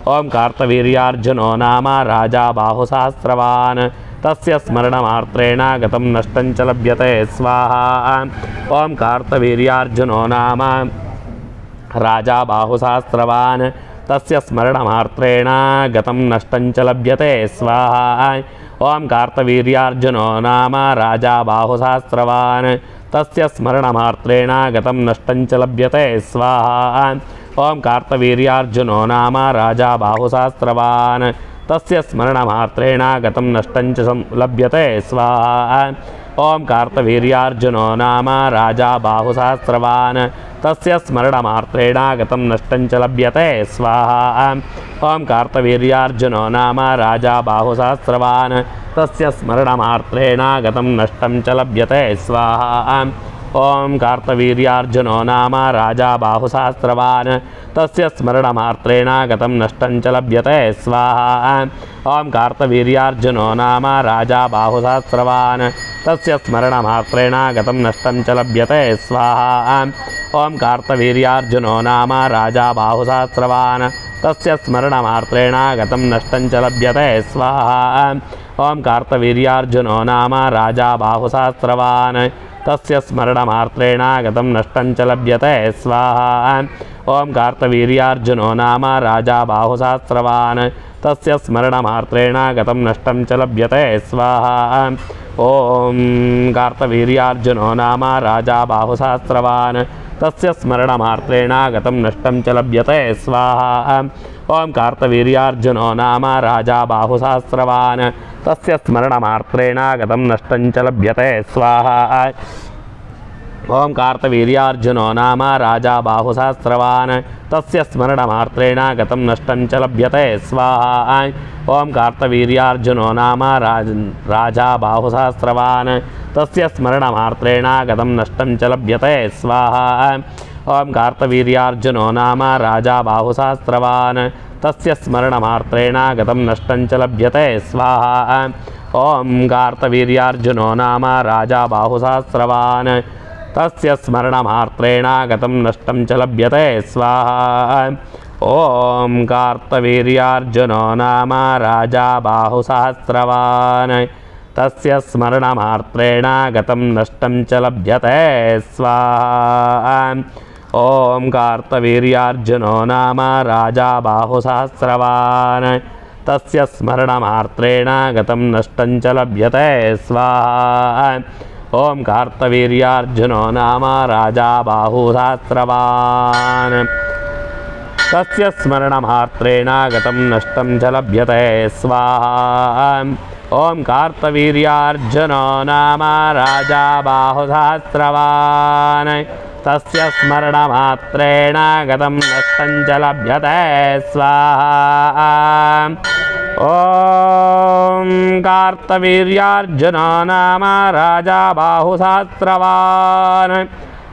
ॐ कार्तवीर्यार्जुनो नाम राजा बाहुसहस्रवान् तस्य स्मरणमात्रेण गतं नष्टं च लभ्यते स्वाहा। ॐ कार्तवीर्यार्जुनो नाम राजा बाहुसहस्रवान् तस्य स्मरणमात्रेण गतं नष्टं च लभ्यते स्वाहा। ॐ कार्तवीर्यार्जुनो नाम राजा बाहुसहस्रवान् तस्य स्मरणमात्रेण गतं नष्टं च लभ्यते स्वाहा। ॐ कार्तवीर्यार्जुनो नाम राजा बाहुसहस्रवान् तस्य स्मरणमात्रेण गतं नष्टं च लभ्यते स्वाहा। ॐ कार्तवीर्यार्जुनो नाम राजा बाहुसहस्रवान् तस्य स्मरणमात्रेण गतं नष्टं च लभ्यते स्वाहा। ॐ कार्तवीर्यार्जुनो नाम राजा बाहुसहस्रवान् तस्य स्मरणमात्रेण गतं नष्टं च लभ्यते स्वाहा। ॐ कार्तवीर्यार्जुनो नाम राजा बाहुसहस्रवान् तस्य स्मरणमात्रेण गतं नष्टं च लभ्यते स्वाहा। ॐ कार्तवीर्यार्जुनो नाम राजा बाहुसहस्रवान् तस्य स्मरणमात्रेण गतं नष्टं च लभ्यते स्वाहा। ॐ कार्तवीर्यार्जुनो नाम राजा बाहुसहस्रवान् तस्य स्मरणमात्रेण गतं नष्टं च लभ्यते स्वाहा। ॐ कार्तवीर्यार्जुनो नाम राजा बाहुसहस्रवान् तस्य स्मरणमात्रेण गतं नष्टं च लभ्यते स्वाहा। ॐ कार्तवीर्यार्जुनो नाम राजा बाहुसहस्रवान् तस्य स्मरणमात्रेण गतं नष्टं च लभ्यते स्वाहा। ॐ कार्तवीर्यार्जुनो नाम राजा बाहुसहस्रवान् तस्य स्मरणमात्रेण गतं नष्टं च लभ्यते स्वाहा। ॐ कार्तवीर्यार्जुनो नाम राजा बाहुसहस्रवान् तस्य स्मरणमात्रेण गतं नष्टं च लभ्यते स्वाहा। ॐ कार्तवीर्यार्जुनो नाम राजा बाहुसहस्रवान् तस्य स्मरणमात्रेण गतं नष्टं च लभ्यते स्वाहा। ॐ कार्तवीर्यार्जुनो नाम राजा बाहुसहस्रवान् तस्य स्मरणमात्रेण गतं नष्टं च लभ्यते स्वाहा। ॐ कार्तवीर्यार्जुनो नाम राजा बाहुसहस्रवान् तस्य स्मरणमात्रेण गतं नष्टं च लभ्यते स्वाहा। ॐ कार्तवीर्यार्जुनो नाम राजा बाहुसहस्रवान् तस्य स्मरणमात्रेण गतं नष्टं च लभ्यते स्वाहा। ॐ कार्तवीर्यार्जुनो नाम राजा बाहुसहस्रवान् तस्य स्मरणमात्रेण गतं नष्टं च लभ्यते स्वाहा। ॐ कार्तवीर्यार्जुनो नाम राजा बाहुसहस्रवान् तस्य स्मरणमात्रेण गतं नष्टं च लभ्यते स्वाहा। ॐ कार्तवीर्यार्जुनो नाम राजा बाहुसहस्रवान् तस्य स्मरणमात्रेण गतं नष्टं च लभ्यते स्वाहा। ॐ कार्तवीर्यार्जुनो नाम राजा बाहुसहस्रवान् तस्य स्मरणमात्रेण गतं नष्टं च लभ्यते स्वाहा। ॐ कार्तवीर्यार्जुनो नाम राजा बाहुसहस्रवान्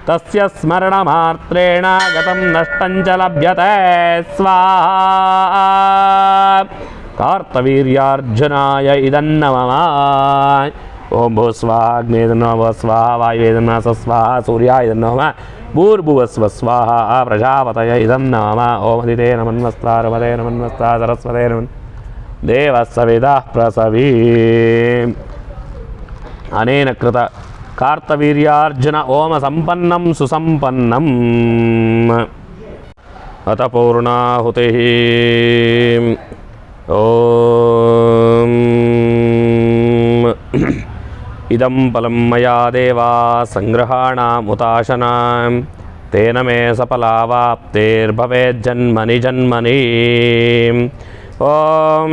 तस्य स्मरणमात्रेण गतं नष्टं च लभ्यते स्वाहा। कार्तवीर्यार्जुनाय इदं नमः। ओम भूस्वाहा अग्नेर्नमः स्वाहा वायुवेदना स्वाहा सूर्याय नमः भूर्भुवस्व स्वाहा प्रजापतये इदं नमः। ओम अदिते नमन्वस्तारवते नमन्वस्ता सरस्वते नमः देवस्सविदः प्रसवी। अनेन कृत कार्तवीर्यार्जुन ओम संपन्नं सुसंपन्नम्। अत पूर्णाहुतिः। ओम इदं फलं मया देवा संग्रहाणामुताशनां तेन मे सफलावाप्तिर्भवेज्जन्मनि जन्मनि। ॐ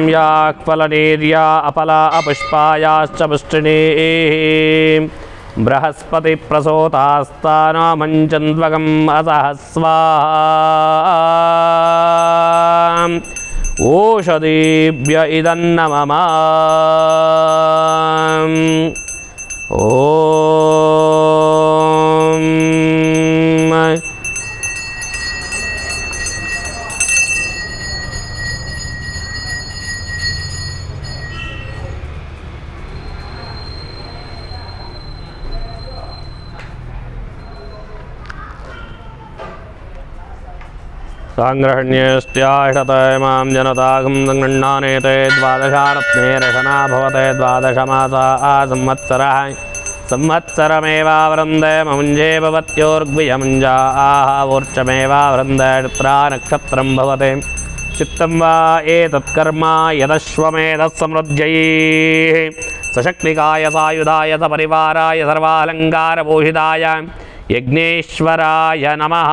याक्फलनीर्या अपला अपुष्पायाश्च पुष्टिनीः बृहस्पतिप्रसूतास्तानामञ्चन्द्वगम् असहस्वाहा। ओषधीभ्य इदं नमः। ॐ सांग्रहण्यस्त्याषते मां जनतागं गृह्णानेते द्वादशारत्ने रशना भवते द्वादशमासा संवत्सरः संवत्सरमेवावृन्दे मुञ्जे भवत्योर्ग्वियमुञ्जा वोर्चमेवा वृन्दे चित्रा नक्षत्रं भवते चित्तं वा एतत्कर्म यदश्वमेधस्समृद्ध्यैः सशक्तिकाय सायुधाय सपरिवाराय सर्वालङ्कारभूषिताय यज्ञेश्वराय नमः।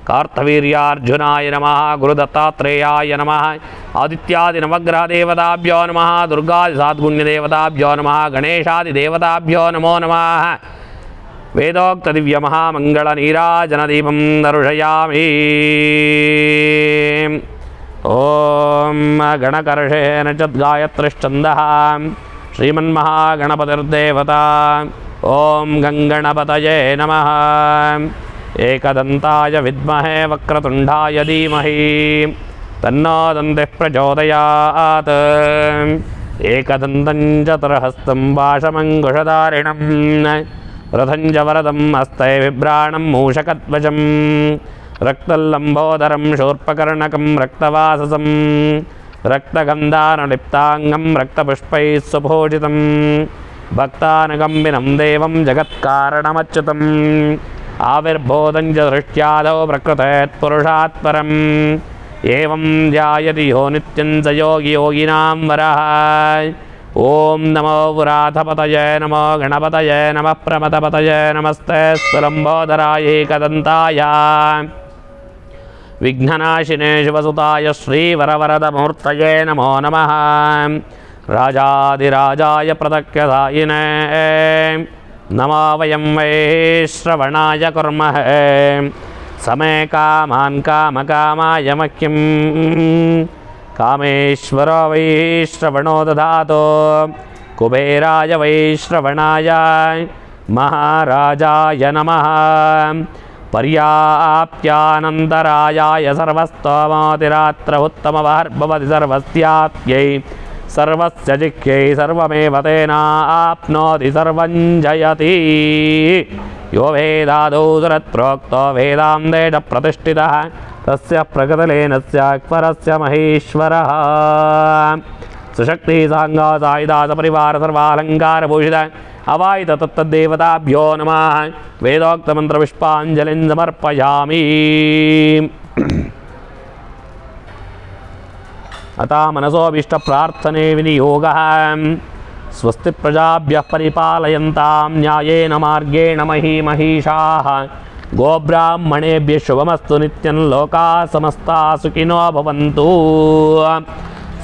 कार्तवीर्यार्जुनाय नमः। गुरुदत्तात्रेयाय नमः। आदित्यादिनवग्रहदेवताभ्यो नमः। दुर्गादिसाद्गुण्यदेवताभ्यो नमः। गणेशादिदेवताभ्यो नमो नमः। वेदोक्तदिव्यमहामङ्गलनीराजनदीपं दर्शयामि। ॐ गणकर्षेण च गायत्रीश्छन्दः श्रीमन्महागणपतिर्देवता। ॐ गङ्गणपतये नमः। एकदन्ताय विद्महे वक्रतुण्डाय धीमहि तन्नो दन्तिः प्रचोदयात्। एकदन्तं चतुर्हस्तं पाशमङ्कुशधारिणं रथं च वरदं हस्ते बिभ्राणं मूषकध्वजं रक्तल्लम्बोदरं शूर्पकर्णकं रक्तवाससं रक्तगन्धानुलिप्ताङ्गं रक्तपुष्पैः सुभूषितं भक्तानुकम्बिनं देवं जगत्कारणमच्युतम् आविर्भूतं च दृष्ट्यादौ प्रकृतेत्पुरुषात् परम् एवं ध्यायति यो नित्यं स योगी योगिनां वरः। ॐ नमो पुरातपतये नमो गणपतये नमः प्रमथपतये नमस्ते स्तुलम्बोदराय एकदन्ताय विघ्ननाशिने शिवसुताय श्रीवरवरदमूर्तये नमो नमः। राजाधिराजाय प्रदक्ष्यदायिने नमो वयं वै श्रवणाय कुर्महे समे कामान् कामकामाय मह्यं कामेश्वरो वै श्रवणो दधातु कुबेराय वै श्रवणाय महाराजाय नमः। पर्याप्त्यानन्तरायाय सर्वस्तोमोतिरात्र उत्तमवहर्भवति सर्वस्याप्यै सर्वस्य जिह्यै सर्वमेव तेनाप्नोति सर्वं जयति। यो वेदादौ सुरत्प्रोक्तो वेदान्ते च प्रतिष्ठितः तस्य प्रकृतिलीनस्य अक्बरस्य महेश्वरः। सुशक्ति सांगा सायुधा सपरिवार सर्वालंकार भूषित अवायित तत्तदेवताभ्यो नमः वेदोक्त मंत्र पुष्पांजलिं समर्पयामि। अतः मनसोऽभीष्ट प्रार्थने विनियोगः। स्वस्ति प्रजाभ्यः परिपालयन्तां न्यायेन मार्गेण महीमहीषाः गोब्राह्मणेभ्यः शुभमस्तु नित्यं लोकाः समस्ताः सुखिनो भवन्तु।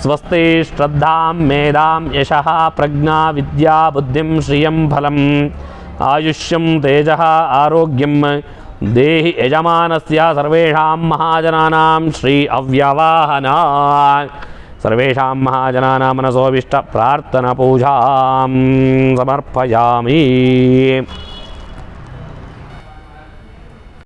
स्वस्ति श्रद्धां मेधां यशः प्रज्ञा विद्या बुद्धिं श्रियं फलम् आयुष्यं तेजः आरोग्यं देहि यजमानस्य सर्वेषां महाजनानां श्री अव्यवाहना। सर्वेषां महाजनानां मनसोऽभीष्ट प्रार्थना पूजां समर्पयामि।